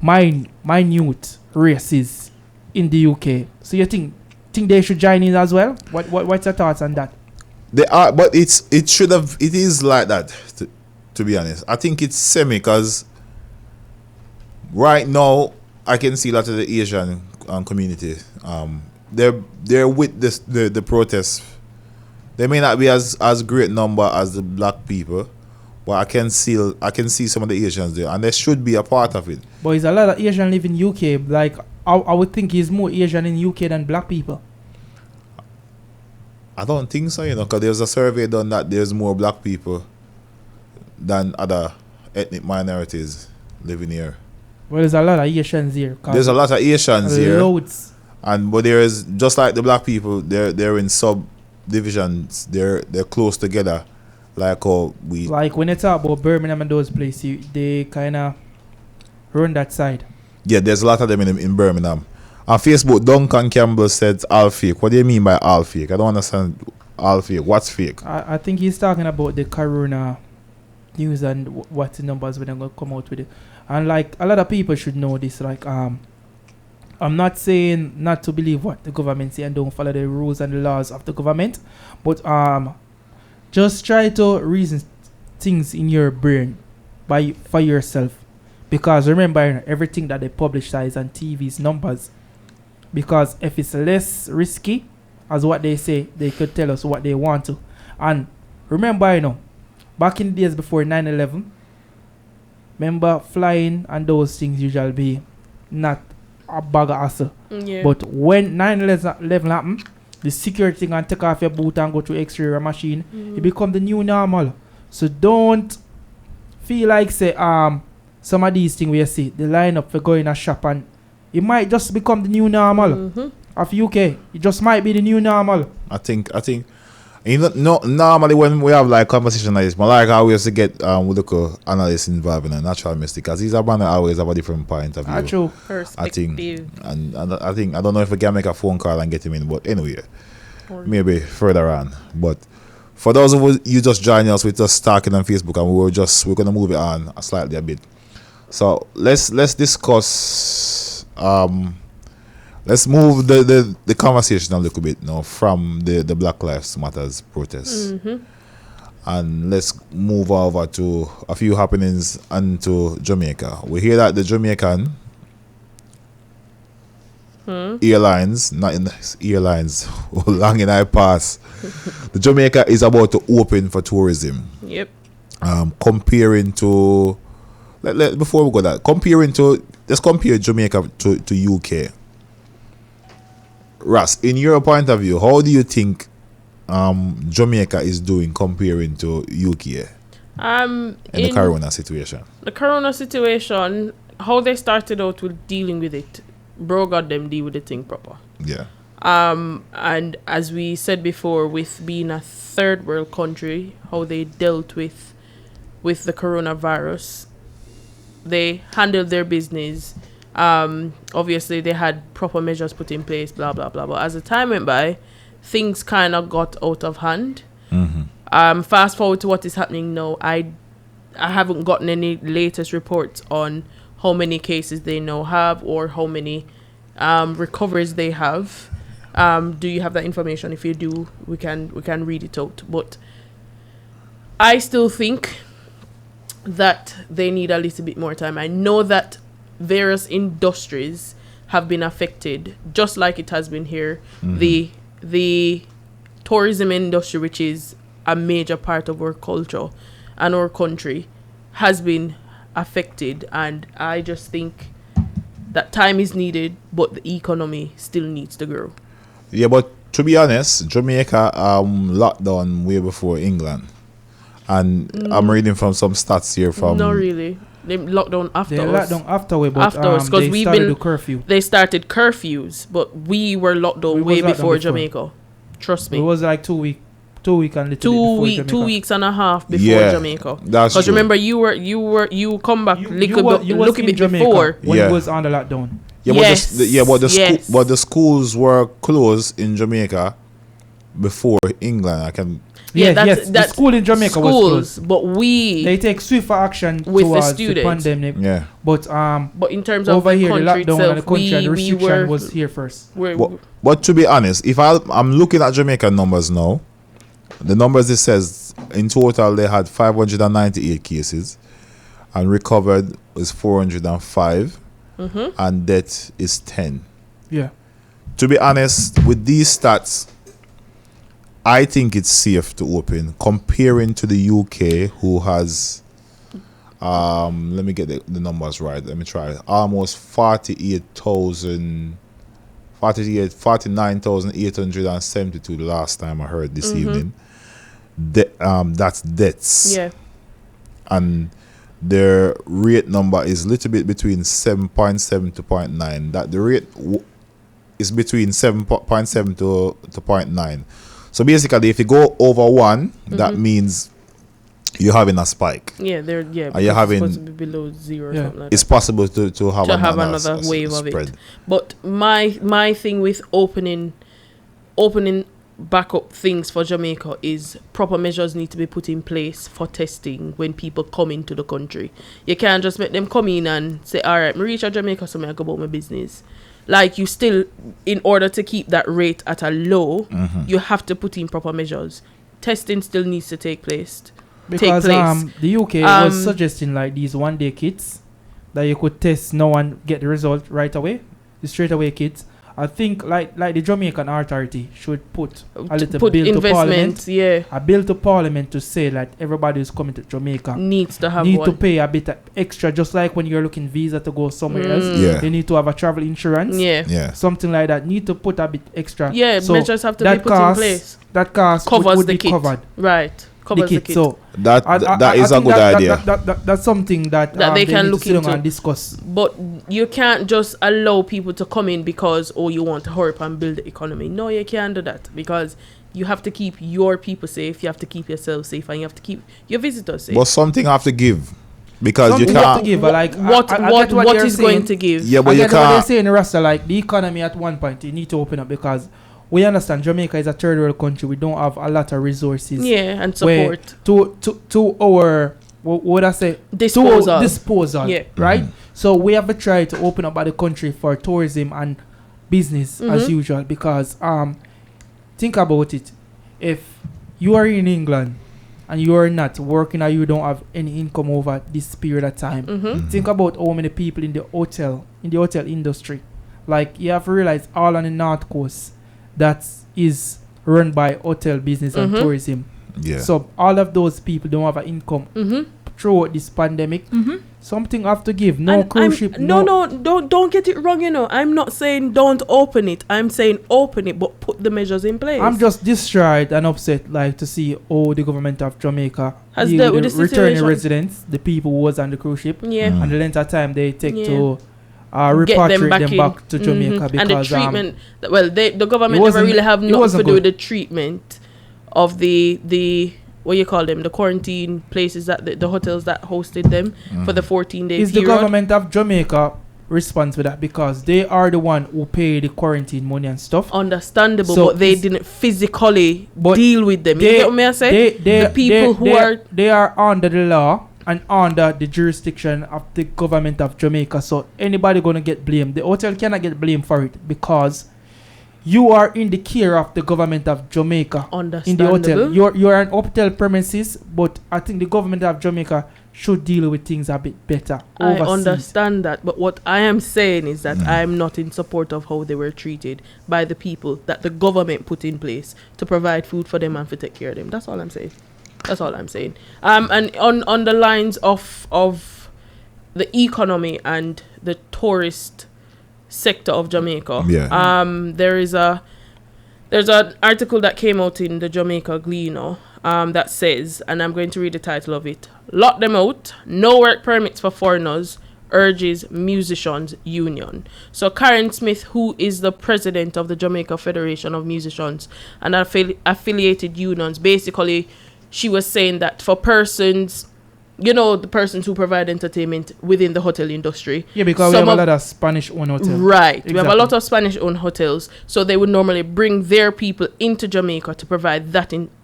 minute races in the UK. So you think they should join in as well? What's your thoughts on that? They are, but it is like that, to be honest. I think it's semi, because right now I can see a lot of the Asian community. They're with the protests. They may not be as great number as the black people, but I can see some of the Asians there, and they should be a part of it. But there's a lot of Asian live in UK. Like I would think he's more Asian in UK than black people. I don't think so, because there's a survey done that there's more black people than other ethnic minorities living here. Well, there's a lot of Asians here. There's a lot of Asians here. Loads. But there is, just like the black people, they're in subdivisions. They're close together. Like when you talk about Birmingham and those places, they kind of run that side. Yeah, there's a lot of them in Birmingham. On Facebook, Duncan Campbell said all fake. What do you mean by all fake? I don't understand all fake. What's fake? I think he's talking about the corona news and what the numbers when they're going to come out with it. And like a lot of people should know this. Like I'm not saying not to believe what the government say and don't follow the rules and the laws of the government, but just try to reason things in your brain for yourself. Because remember, everything that they publicize on TV's numbers. Because if it's less risky, as what they say, they could tell us what they want to. And remember, back in the days before 9/11, remember flying and those things usually be not a bag of hassle. Yeah. But when 9/11 happened, the security thing and take off your boot and go to X-ray machine, it become the new normal. So don't feel like say some of these things where you see the line up for going a shop and it might just become the new normal of UK. It just might be the new normal. I think normally when we have like conversation like this, but like I always get local analysts involved in a natural mistake, because these are man always have a different point of view. Actual perspective. I think I don't know if we can make a phone call and get him in, but anyway, maybe further on. But for those of you just joining us, we're just talking on Facebook, and we're gonna move it on slightly a bit. So let's discuss. Let's move the conversation a little bit now from the Black Lives Matters protests, and let's move over to a few happenings into Jamaica. We hear that the Jamaican airlines, not in airlines, long in I pass. The Jamaica is about to open for tourism. Yep. Comparing to, before we go that, let's compare Jamaica to UK. Ras, in your point of view, how do you think Jamaica is doing comparing to UK in the corona situation? The corona situation, how they started out with dealing with it, bro got them deal with the thing proper. Yeah. And as we said before, with being a third world country, how they dealt with the coronavirus, they handled their business. Obviously they had proper measures put in place, blah blah blah, but as the time went by, things kind of got out of hand. Fast forward to what is happening now, I haven't gotten any latest reports on how many cases they now have or how many recoveries they have. Do you have that information? If you do, we can read it out, but I still think that they need a little bit more time. I know that various industries have been affected, just like it has been here. The tourism industry, which is a major part of our culture and our country, has been affected, and I just think that time is needed, but the economy still needs to grow. Yeah, but to be honest, Jamaica locked down way before England. And I'm reading from some stats here from... Not really. They locked down after They us. locked down afterward, but Afterwards, they we've started been the curfew. They started curfews, but we were locked down We way was locked down before before. Jamaica. Trust me. It was like 2 weeks and little bit before Jamaica. 2 weeks and a half before Yeah, Jamaica. that's Because true. remember, you come back You look a in bit Jamaica before. when Yeah. it was under lockdown. Yeah, Yes, but the schools were closed in Jamaica before England. I can... Yeah, Yes. The school in Jamaica was closed. but we They take swifter action With the towards the students. pandemic. Yeah. But in terms of over the here, the country lockdown and the itself, country and the we restriction were was here first. But to be honest, if I'm looking at Jamaican numbers now, the numbers it says in total they had 598 cases, and recovered is 405, and death is 10. Yeah. To be honest, with these stats, I think it's safe to open comparing to the UK, who has let me get the numbers right. Let me try. Almost 49,872 the last time I heard this evening. That's deaths. Yeah. And their rate number is a little bit between 7.7 to 0.9. That the rate is between 7.7 to 0.9. So basically, if you go over 1, that means you're having a spike. Yeah, Are you having, it's supposed to be below 0 or something like it's that. possible to have Another wave of spread. it. But my thing with opening back up things for Jamaica is proper measures need to be put in place for testing when people come into the country. You can't just make them come in and say, all right, me reach a Jamaica, so I go about my business. Like, you still, in order to keep that rate at a low, you have to put in proper measures. Testing still needs to take place. Because the UK was suggesting like these 1-day kits that you could test now and get the result right away, the straight away kits. I think like the Jamaican authority should put a little bill to Parliament. A bill to Parliament to say that everybody who's coming to Jamaica needs to have to pay a bit extra, just like when you're looking visa to go somewhere else. Yeah. They need to have a travel insurance. Yeah. Something like that. Need to put a bit extra. Yeah, so measures have to be put in place. That cost covers would the be kit. covered. Right. Covers the kit. So that is a good idea. That's something that they can look into and discuss. But you can't just allow people to come in because you want to hurry up and build the economy. No, you can't do that, because you have to keep your people safe, you have to keep yourself safe, and you have to keep your visitors safe. But something have to give, because something you can't. Have to give, like what is going to give? Yeah, but I you get what they're can't. saying, Rasta. Like the economy at one point, you need to open up, because we understand Jamaica is a third world country. We don't have a lot of resources. Yeah, and support. To our, what would I say? Disposal. Yeah. Right? So we have to try to open up the country for tourism and business as usual, because think about it. If you are in England and you are not working or you don't have any income over this period of time, think about how many people in the hotel industry. Like, you have to realize all on the North Coast that is run by hotel business and tourism. Yeah. So all of those people don't have an income throughout this pandemic. Something have to give. Cruise ship. Don't get it wrong. I'm not saying don't open it. I'm saying open it, but put the measures in place. I'm just distraught and upset, like, to see how the government of Jamaica has deal dealt with with the the returning situation. residents, the people who was on the cruise ship, and the length of time they take to repatriate them back to Jamaica. Because and the treatment, the government wasn't- never really have it nothing wasn't to do with good. the treatment of the what you call them, the quarantine places, that the hotels that hosted them for the 14-day Is period. the government of Jamaica responsible for that? Because they are the one who pay the quarantine money and stuff. Understandable, So but they didn't physically deal with them. You get what I say? The people who are under the law and under the jurisdiction of the government of Jamaica. So anybody gonna get blamed. The hotel cannot get blamed for it, because you are in the care of the government of Jamaica. In the hotel. You're an hotel premises, but I think the government of Jamaica should deal with things a bit better overseas. I understand that, but what I am saying is that I am not in support of how they were treated by the people that the government put in place to provide food for them and to take care of them. That's all I'm saying. And on the lines of the economy and the tourist sector of Jamaica. Yeah. There's an article that came out in the Jamaica Gleaner that says, and I'm going to read the title of it: "Lock them out, no work permits for foreigners, urges Musicians Union." So Karen Smith, who is the president of the Jamaica Federation of Musicians and affiliated unions, basically she was saying that for persons, the persons who provide entertainment within the hotel industry. Yeah, because we have a lot of Spanish-owned hotels. Right. Exactly. We have a lot of Spanish-owned hotels. So they would normally bring their people into Jamaica to provide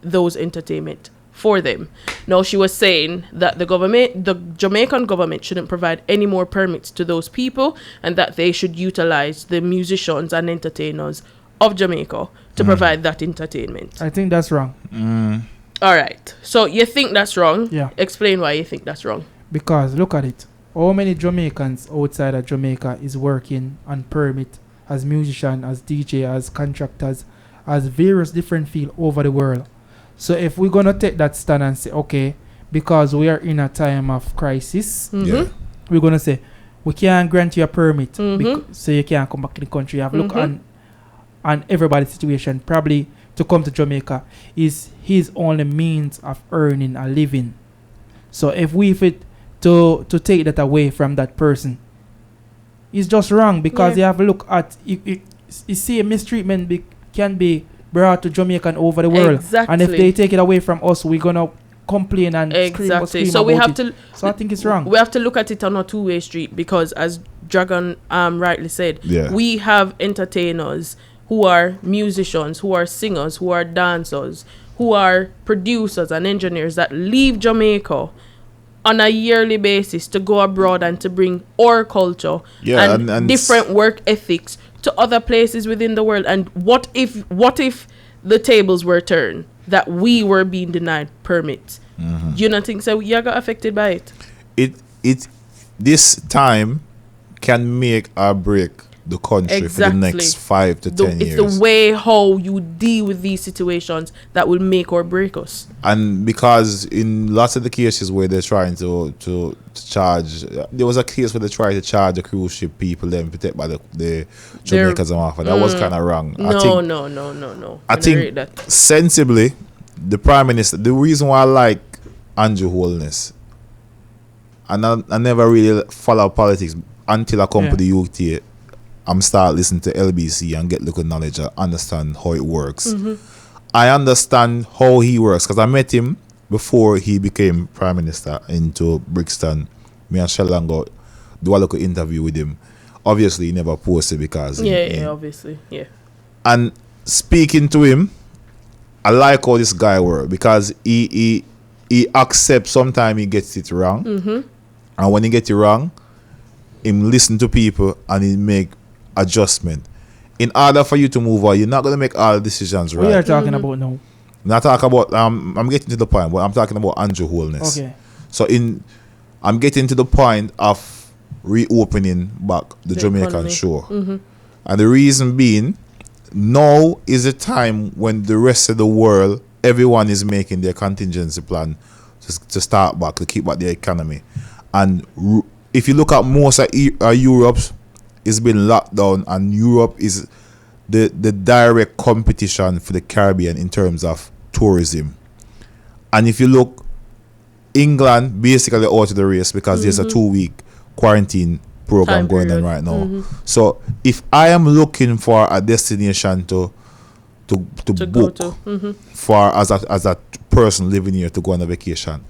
those entertainment for them. Now, she was saying that the Jamaican government shouldn't provide any more permits to those people, and that they should utilize the musicians and entertainers of Jamaica to provide that entertainment. I think that's wrong. All right. So you think that's wrong? Yeah. Explain why you think that's wrong. Because look at it. How many Jamaicans outside of Jamaica is working on permit as musician, as DJ, as contractors, as various different fields over the world? So if we're going to take that stand and say, okay, because we are in a time of crisis, we're going to say, we can't grant you a permit so you can't come back to the country. You have look on everybody's situation. Probably to come to Jamaica is his only means of earning a living. So if we fit to take that away from that person, it's just wrong, because you have to look at you see mistreatment can be brought to Jamaican over the world. Exactly. And if they take it away from us, we're gonna complain and scream so we have it. So I think it's wrong. We have to look at it on a two-way street, because as Dragon rightly said, we have entertainers who are musicians, who are singers, who are dancers, who are producers and engineers that leave Jamaica on a yearly basis to go abroad and to bring our culture and different work ethics to other places within the world. And what if the tables were turned, that we were being denied permits? Do you not think so? You got affected by it? This time can make or break the country for the next 5 to 10 years. It's the way how you deal with these situations that will make or break us. And because in lots of the cases where they're trying to charge, there was a case where they tried to charge the cruise ship people then protect by the Jamaicans and off. That was kind of wrong. No. I think that sensibly, the Prime Minister, the reason why I like Andrew Holness, and I never really follow politics until I come to the UK. I'm start listening to LBC and get little knowledge and understand how it works. I understand how he works because I met him before he became Prime Minister into Brixton. Me and Shelango do a little interview with him. Obviously, he never posted because obviously. And speaking to him, I like how this guy works because he accepts sometimes he gets it wrong, and when he gets it wrong, he listen to people and he make adjustment. In order for you to move on, you're not going to make all the decisions right. What are you talking about now? Not talking about I'm getting to the point, but I'm talking about Andrew Holness. Okay. So I'm getting to the point of reopening back the Jamaican economy. shore. And the reason being, now is the time when the rest of the world, everyone is making their contingency plan to start back, to keep back the economy. And if you look at most of Europe, it's been locked down, and Europe is the direct competition for the Caribbean in terms of tourism. And if you look, England basically out of the race because there's a 2-week quarantine program going on right now. So if I am looking for a destination to book for as a person living here to go on a vacation,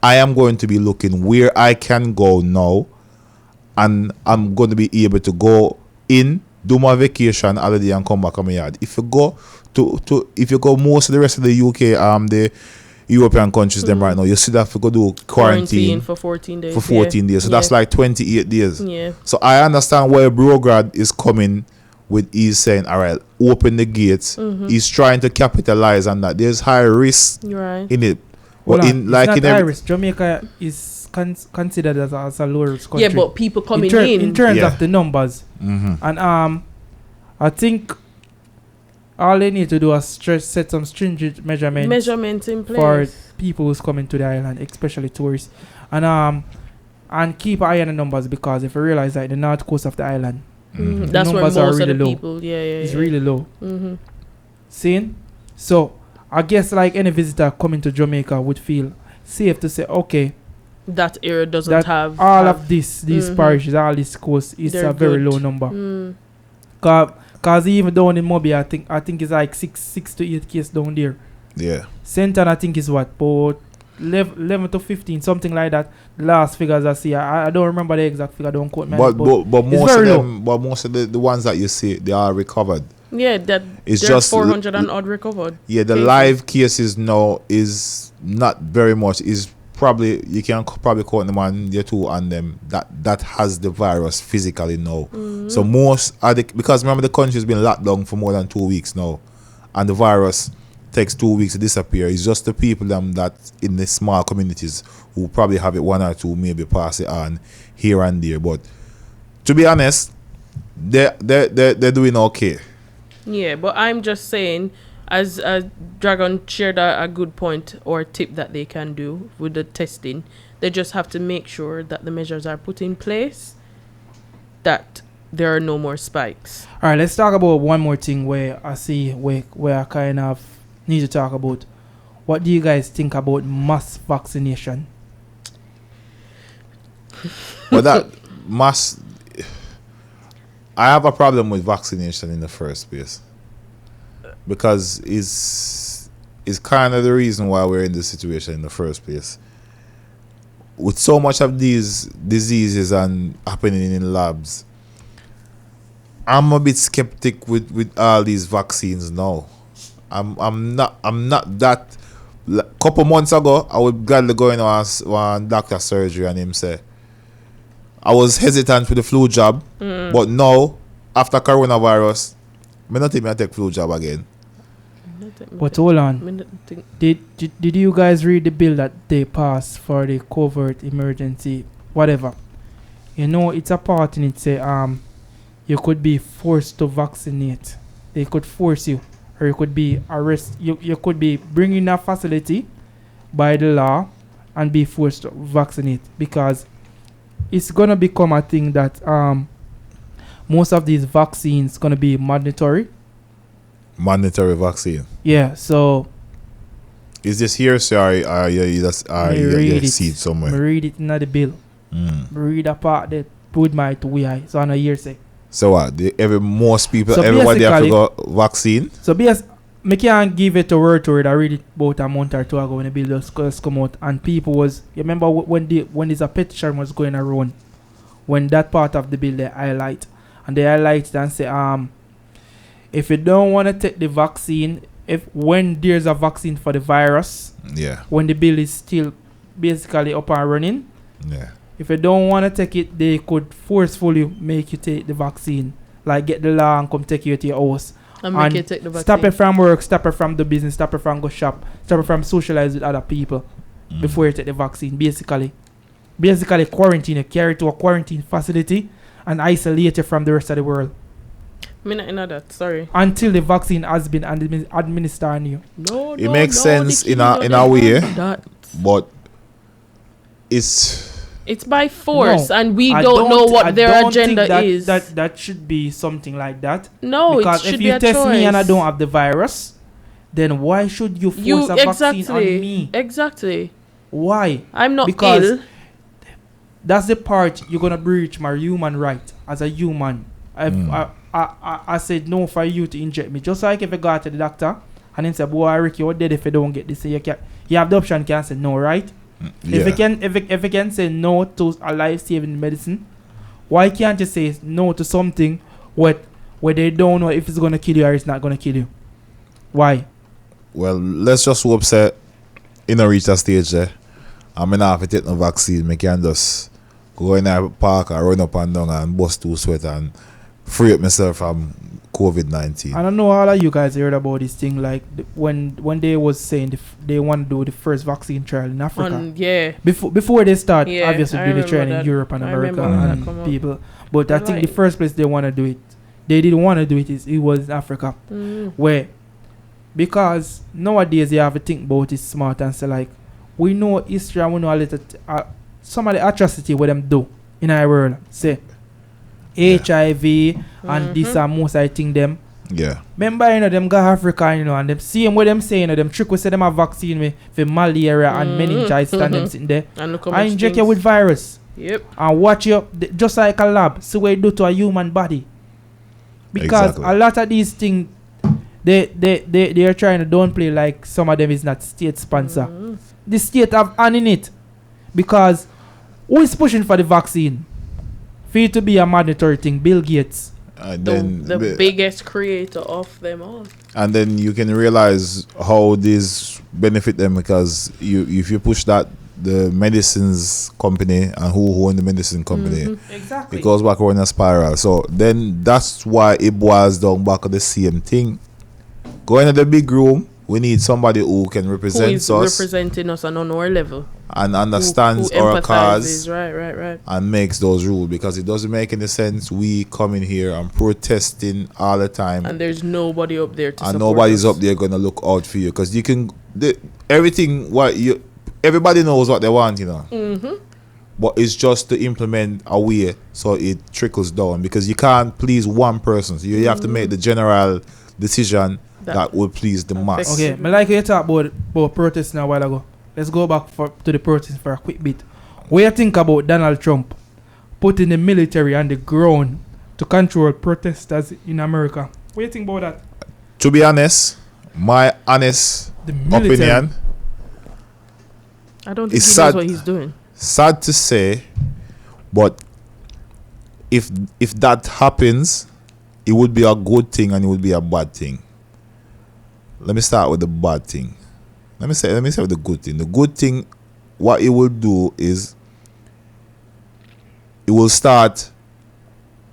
I am going to be looking where I can go now, and I'm going to be able to go in, do my vacation holiday, and come back on my yard. If you go if you go most of the rest of the UK, the European countries, them right now, you still have to go do quarantine for 14 days. So that's like 28 days. Yeah. So I understand where Brograd is coming with. He's saying, all right, open the gates. He's trying to capitalize on that. There's high risk in it. Well, Jamaica is considered as a low risk country. Yeah, but people coming in terms of the numbers. And I think all they need to do is set some stringent measurements in place for people who's coming to the island, especially tourists. And And keep an eye on the numbers, because if you realize that the north coast of the island, Mm-hmm. the That's where numbers most are really of the low. people, It's really low. Mm-hmm. Seeing? So I guess like any visitor coming to Jamaica would feel safe to say, okay, That area doesn't that have all of these Mhm. parishes, all this coast is They're a very good. low number. Mm. Cause even down in Mobi, I think it's like 6 to 8 cases down there. Yeah. Centon, I think is what, about 11 to 15, something like that. The last figures I see, I don't remember the exact figure. Don't quote me. But most of very them, but most of the ones that you see, they are recovered. Yeah, that It's there's just 400 and odd recovered. Yeah, the cases. live cases now is not very much. Is probably you can probably count them on your two on them that has the virus physically now. So most are because remember the country's been locked down for more than 2 weeks now, and the virus takes 2 weeks to disappear. It's just the people that in the small communities who probably have it one or two, maybe pass it on here and there. But to be honest, they're doing okay. Yeah, but I'm just saying, as Dragon shared a good point or tip that they can do with the testing, they just have to make sure that the measures are put in place, that there are no more spikes. All right, let's talk about one more thing where I see where I kind of need to talk about. What do you guys think about mass vaccination? But that I have a problem with vaccination in the first place, because it's kind of the reason why we're in this situation in the first place. With so much of these diseases and happening in labs, I'm a bit skeptic with all these vaccines now. I'm not that. Couple months ago, I would gladly go in one doctor surgery and him say, I was hesitant with the flu jab, but now, after coronavirus, I not even take flu jab again. But hold on. Did you guys read the bill that they passed for the covert emergency, whatever? You know, it's a part in it say you could be forced to vaccinate. They could force you, or you could be arrested. You could be bringing in a facility by the law and be forced to vaccinate, because it's gonna become a thing that most of these vaccines gonna be mandatory. Mandatory vaccine. Yeah, so Is this here, sorry, or you see it I somewhere? read it in the bill. I read a part that put my to we so on a year say. So what? Most people, So everybody have to go vaccine. So me can't give it a word to it. I read it about a month or two ago when the bill just come out, and people was, you remember when this a petition was going around, when that part of the bill they highlight, and they highlight it and say if you don't want to take the vaccine, when there's a vaccine for the virus, Yeah. when the bill is still basically up and running, Yeah. if you don't want to take it, they could forcefully make you take the vaccine, like get the law and come take you to your house. And make you take the vaccine. Stop it from work, stop it from the business, stop it from go shop, stop it from socialize with other people before you take the vaccine. Basically quarantine, you carry to a quarantine facility and isolate you from the rest of the world Me not know that, sorry. until the vaccine has been administered on you. No, It makes sense in a way, but it's by force, No, and we I don't know what I their don't agenda think is. That should be something like that. No, Because it should if be you a test choice. me and I don't have the virus, then why should you force a vaccine on me? Exactly. Why? I'm not Because ill. that's the part you're gonna breach my human right as a human. I said no for you to inject me. Just like if I go to the doctor and then say, boy, Ricky, what dead if you don't get this? So you have the option, can say no, right? yeah. If you can say no to a life-saving medicine, why can't you say no to something where they don't know if it's gonna kill you or it's not gonna kill you? Why? Well, let's just hope say in a reach that stage there. I'm gonna have to take no vaccine. I can just go in a park and run up and down and bust two sweat and free up myself from COVID-19. I don't know all of you guys heard about this thing, like when they was saying they want to do the first vaccine trial in Africa. Yeah. Before they start, Yeah, obviously I do the remember trial in that. Europe and I America remember that and come up. people. But I I think like- the first place they want to do it, they didn't want to do it was in Africa, where because nowadays you have to think about it smart and say like, we know history and we know a some of the atrocity what them do in our world. Say HIV and this and most I think them. Yeah. Remember, them go Africa, and them same what them saying, them trick we say them have vaccine with for malaria and meningitis and them sitting there. And look how I much inject things. you with virus. Yep. And watch you just like a lab. See what you do to a human body. Because Exactly. a lot of these things they are trying to downplay, like some of them is not state sponsor. The state have hand in it. Because who is pushing for the vaccine? For it to be a mandatory thing, Bill Gates. The biggest creator of them all. And then you can realize how this benefit them, because if you push that, the medicines company and who own the medicine company, Exactly. it goes back on a spiral. So then that's why it boils down back to the same thing. Go into the big room. We need somebody who can represent Who is us representing us on our level. and understands who our empathizes. cause Right. and makes those rules, because it doesn't make any sense we coming here and protesting all the time And there's nobody up there to and support nobody's us. up there gonna look out for you, because you can everything what you everybody knows what they want, but it's just to implement a way so it trickles down, because you can't please one person, so you have to make the general decision that will please the mass. Okay, I like you talk about protesting a while ago. Let's go back to the protest for a quick bit. What do you think about Donald Trump putting the military on the ground to control protesters in America? What do you think about that? To be honest, my honest The military. opinion, I don't think It's he sad. knows what he's doing. sad to say, but if that happens, it would be a good thing and it would be a bad thing. Let me start with the bad thing. Let me say with the good thing. The good thing, what it will do is it will start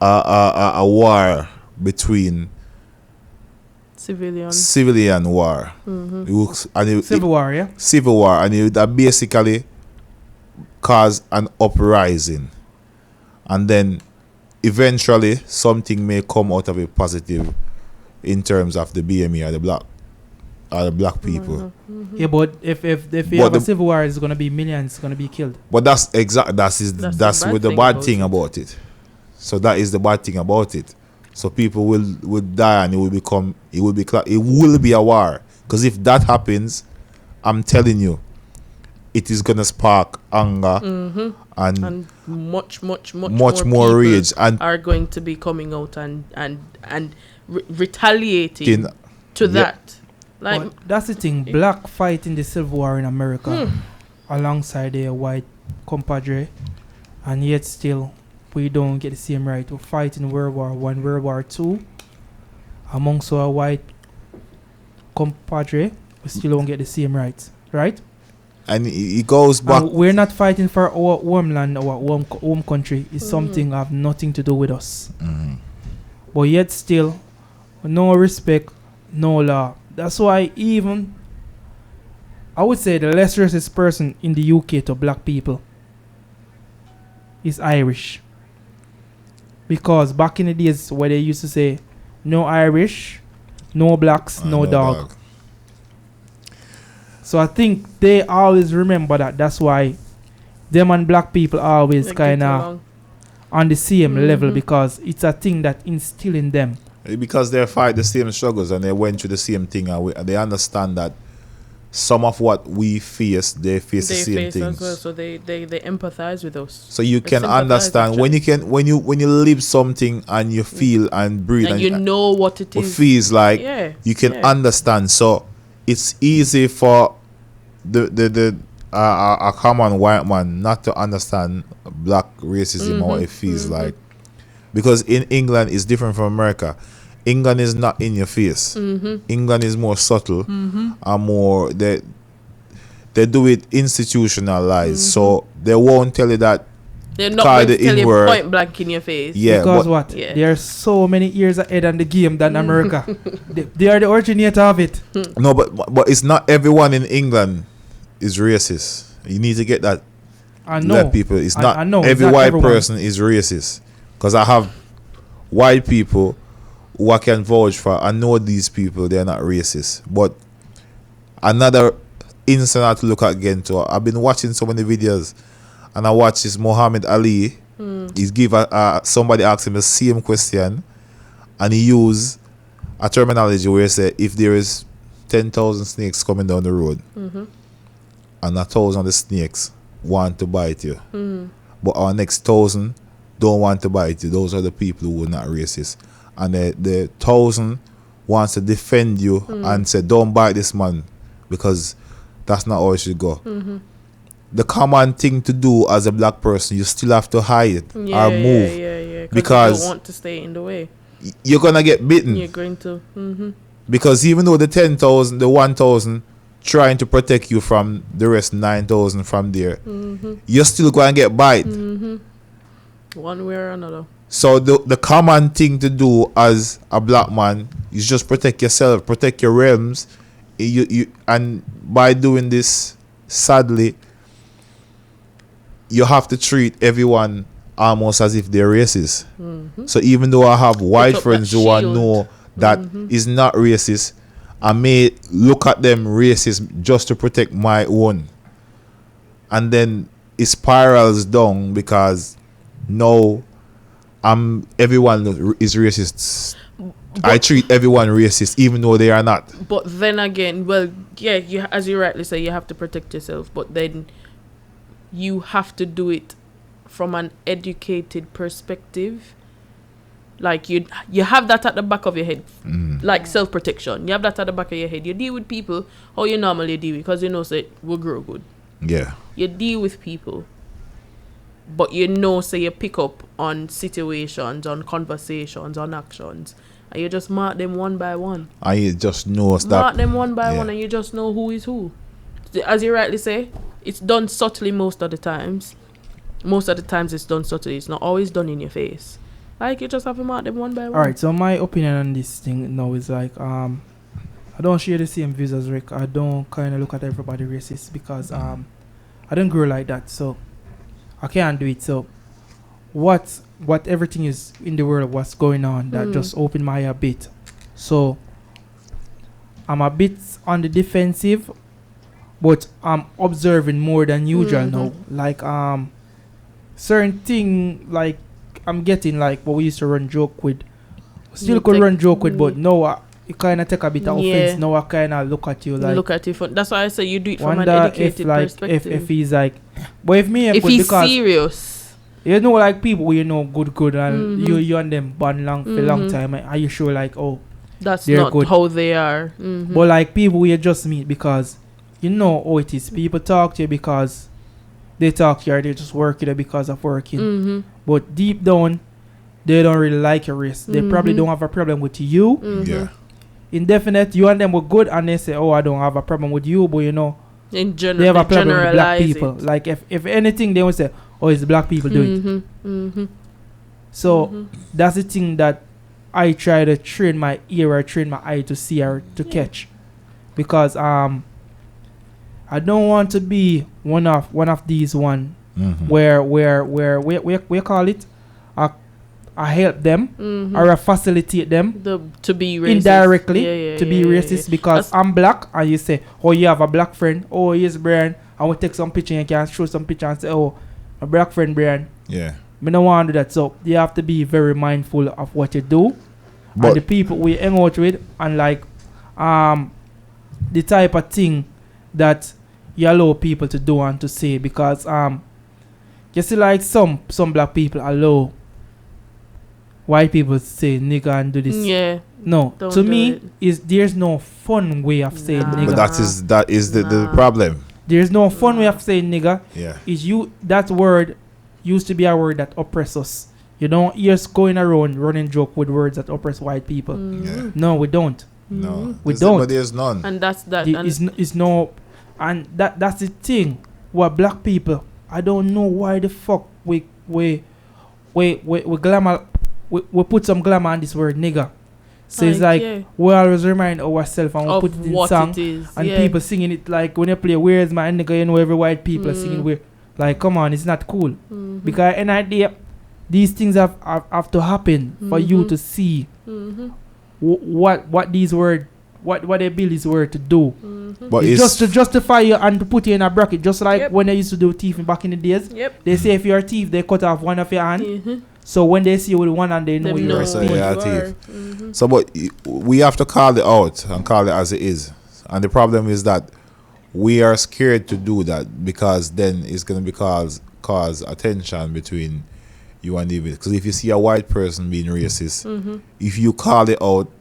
a war between civilian war. It will, Civil War, yeah? civil war, and it would basically cause an uprising, and then eventually something may come out of it positive in terms of the BME or the black people. Yeah, but if you have a civil war, it's gonna be millions gonna be killed. But that's the bad thing about it. So that is the bad thing about it. So people will die, and it will be a war. Because if that happens, I'm telling you, it is gonna spark anger and much more rage, and are going to be coming out and retaliating to that. Like, but that's the thing. Black fight in the Civil War in America alongside their white compadre, and yet still we don't get the same right. We fight in World War One, World War Two amongst our white compadre. We still don't get the same rights, right? and it goes back. And we're not fighting for our homeland, our home country. It's something have nothing to do with us. But yet still, no respect, no law. That's why even I would say the less racist person in the UK to black people is Irish. Because back in the days where they used to say no Irish, no blacks, no dog. So I think they always remember that. That's why them and black people always kind of on the same level, because it's a thing that instill in them. Because they fight the same struggles and they went through the same thing, and they understand that some of what we face, they face the same things. As well, so they empathize with us. So you can understand when you live something and you feel and breathe, and you know what it is. Feels like you can understand. So it's easy for a common white man not to understand black racism or what it feels like, because in England it's different from America. England is not in your face. England is more subtle and more they do it institutionalized, so they won't tell you that. They're not going to tell you point blank in your face. Yeah, because there are so many years ahead on the game than America. They are the originator of it. No, but it's not everyone in England is racist. You need to get that. I know. Let people. It's not I know, every it's not white everyone. person is racist. Because I have white people who I can vouch for. I know these people, they're not racist. But another incident I have to look at again too. I've been watching so many videos, and I watch this Muhammad Ali. He's give somebody asked him the same question, and he used a terminology where he said, if there is 10,000 snakes coming down the road, and 1,000 of the snakes want to bite you, but our next 1,000 don't want to bite you, those are the people who are not racist. And the 1,000 wants to defend you and say, don't bite this man, because that's not how it should go. The common thing to do as a black person, you still have to hide or move. Because you don't want to stay in the way. You're going to get bitten. You're going to. Because even though the 10,000, the 1,000 trying to protect you from the rest 9,000 from there, you're still going to get bite. One way or another. So the common thing to do as a black man is just protect yourself, protect your realms. And by doing this, sadly, you have to treat everyone almost as if they're racist. So even though I have white friends who I know that is not racist, I may look at them racist just to protect my own. And then it spirals down because now everyone is racist. I treat everyone racist even though they are not. But then again, well, yeah, as you rightly say, you have to protect yourself, but then you have to do it from an educated perspective. Like you have that at the back of your head, like self-protection. You have that at the back of your head. You deal with people how you normally deal, because you know say we'll grow good. Yeah. You deal with people, but you know say you pick up on situations, on conversations, on actions, and you just mark them one by one. And you just know that. Mark them one by one, and you just know who is who. As you rightly say, it's done subtly most of the times. Most of the times it's done subtly. It's not always done in your face. Like, you just have to mark them one by one. Alright, so my opinion on this thing now is like, I don't share the same views as Rick. I don't kind of look at everybody racist because I don't grow like that. So I can't do it. So what everything is in the world, what's going on, that just opened my eye a bit. So I'm a bit on the defensive, but I'm observing more than usual now. Like certain thing, like I'm getting like what we used to run joke with. Still could run joke with, but now you kind of take a bit of offense. Now I kind of look at you like. Look at you. That's why I say you do it from an educated perspective. If he's like, but if me, if he's serious, you know, like people you know good, and you and them bond long for a long time. Are you sure like that's not good. How they are? But like people you just meet because you know how it is. People talk to you because they talk here. They just work there because of working. But deep down, they don't really like your race. They probably don't have a problem with you. Yeah. Indefinite, you and them were good, and they say, "Oh, I don't have a problem with you," but you know, in general, they have a problem with black people. Like if anything, they will say, "Oh, it's black people do it." So that's the thing that I try to train my ear or train my eye to see or to catch, because I don't want to be one of these where we call it I help them or I facilitate them to be racist. Indirectly to be racist because I'm black, and you say, oh, you have a black friend, oh, yes, Brian, I will take some picture and you can show some picture and say, oh, my black friend Brian. Yeah. I don't want to do that. So you have to be very mindful of what you do and the people we hang out with, and like the type of thing that you allow people to do and to say, because you see like some black people allow white people say nigga and do this. Yeah. No, to me there's no fun way of saying nigga. But that is the problem. There's no fun way of saying nigga. Yeah. That word used to be a word that oppress us. You don't hear us going around running joke with words that oppress white people. Yeah. No, we don't. No, we don't. But there's none. And that's that. It's no, and that's the thing. What black people, I don't know why the fuck we glamour. We put some glamour on this word nigga. So it's like we always remind ourselves and we put it in song and people singing it, like when you play Where's My Nigga, you know every white people are singing where, like, come on, it's not cool. Because an idea, these things have to happen for you to see what these words what their bill is worth to do. But it's just to justify you and to put you in a bracket, just like when they used to do thieving back in the days. They say if you're a thief, they cut off one of your hand. So when they see you with one hand, they know you're a thief. So, but we have to call it out and call it as it is. And the problem is that we are scared to do that because then it's going to cause attention between you and the because if you see a white person being racist, if you call it out,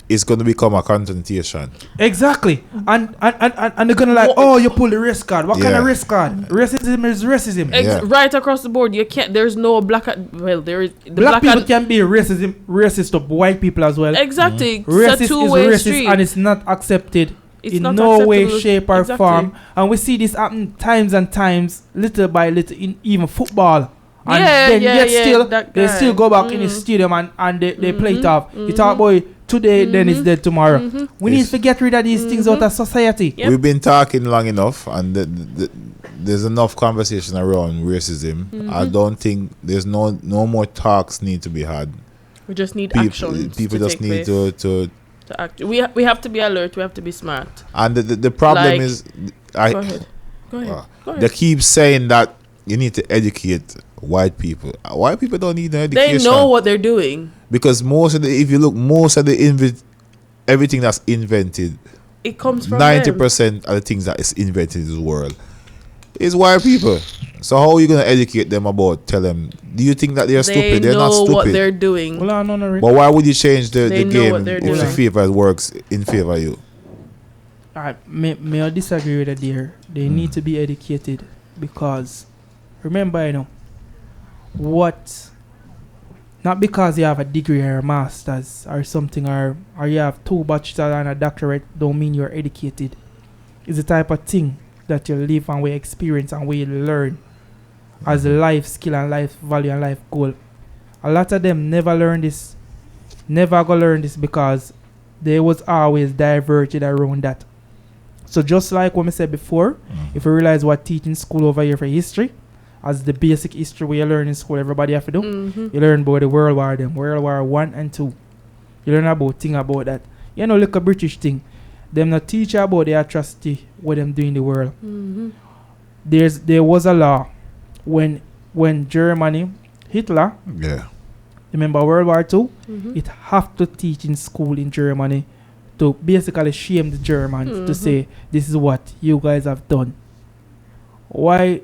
it's going to become a confrontation. Exactly. And they're going to like, oh, you pull the race card. What kind of race card? Racism is racism. Right across the board. You can't, there's no black, there is, the black people can be racist to white people as well. Exactly. Racist is racist and it's not accepted. It's in no way, shape, or form. And we see this happen times and times, little by little, in even football. And then still, they still go back in the stadium and they play it off. You talk about today, then it's dead tomorrow. We need to get rid of these things out of society. We've been talking long enough, and there's enough conversation around racism. I don't think there's no more talks need to be had. We just need action. People just need to act. We have to be alert. We have to be smart. And the problem is, go ahead. They keep saying that you need to educate white people. White people don't need no education. They know what they're doing. Because if you look, everything that's invented, it comes from 90% of the things that is invented in this world is white people. So how are you gonna educate them about? Tell them? Do you think that they're stupid? They're not stupid. They know what they're doing. But why would you change the game if the favor works in favor of you? May I disagree with that there? They need to be educated because remember, not because you have a degree or a master's or something or you have 2 bachelors and a doctorate don't mean you're educated. It's the type of thing that you live and we experience and we learn as a life skill and life value and life goal. A lot of them never go learn this because they was always diverted around that. So just like what I said before, if you realize what teaching school over here for history, as the basic history we learn in school, everybody have to do. You learn about the World War I and II. You learn about thing about that. Look a British thing. Them not teach about the atrocity what them do in the world. There was a law when Germany, Hitler, remember World War II, it have to teach in school in Germany to basically shame the Germans to say this is what you guys have done. Why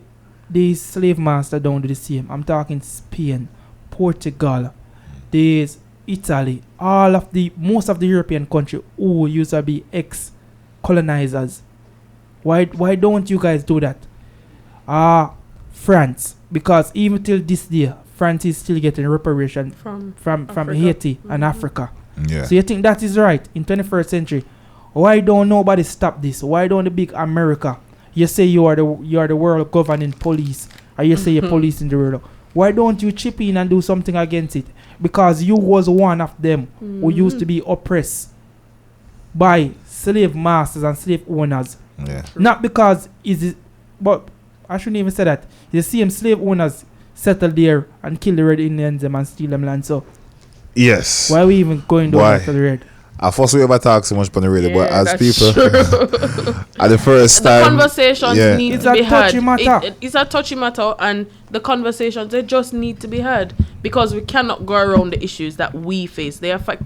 these slave masters don't do the same? I'm talking Spain, Portugal, there's Italy, most of the European country who used to be ex-colonizers. Why don't you guys do that? France, because even till this day, France is still getting reparation from Haiti and Africa. So you think that is right in 21st century? Why don't nobody stop this? Why don't the big America? You say you are the world governing police, or you say you're policing the world. Why don't you chip in and do something against it? Because you was one of them who used to be oppressed by slave masters and slave owners. Not because but I shouldn't even say that. You see them slave owners settle there and kill the red Indians and steal them land. So yes. Why are we even going down to the red? I first we ever talk so much on the radio, but as people at the first time, the conversations need to be had. It's a touchy matter, and the conversations they just need to be had because we cannot go around the issues that we face. They affect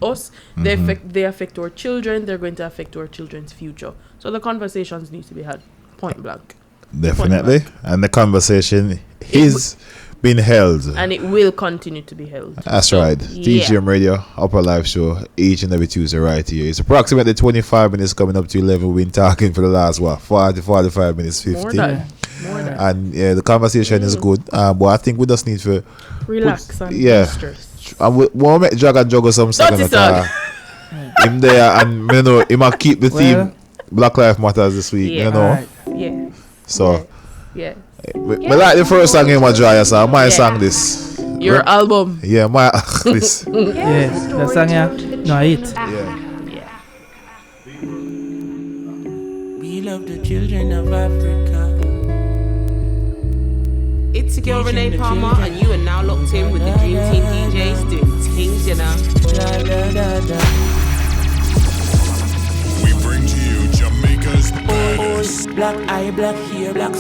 us. They affect our children. They're going to affect our children's future. So the conversations need to be had. Point blank. Definitely, and the conversation is been held, and it will continue to be held. That's right. TGM Radio UPnLIVE show each and every Tuesday right here. It's approximately 25 minutes coming up to 11. We've been talking for the last 45 minutes, 50. More than. And the conversation is good, but I think we just need to relax and stress. And we'll make drag and juggle some stuff him there, and he might keep the theme Black Lives Matters this week. Right. So but like the first song in my dry, so I might sing this. Your album. Yeah, my this. The song no it. We love the children of Africa. It's your girl Renee Palmer, and you are now locked in with the Dream Team DJs doing things, Black eye, black hair, black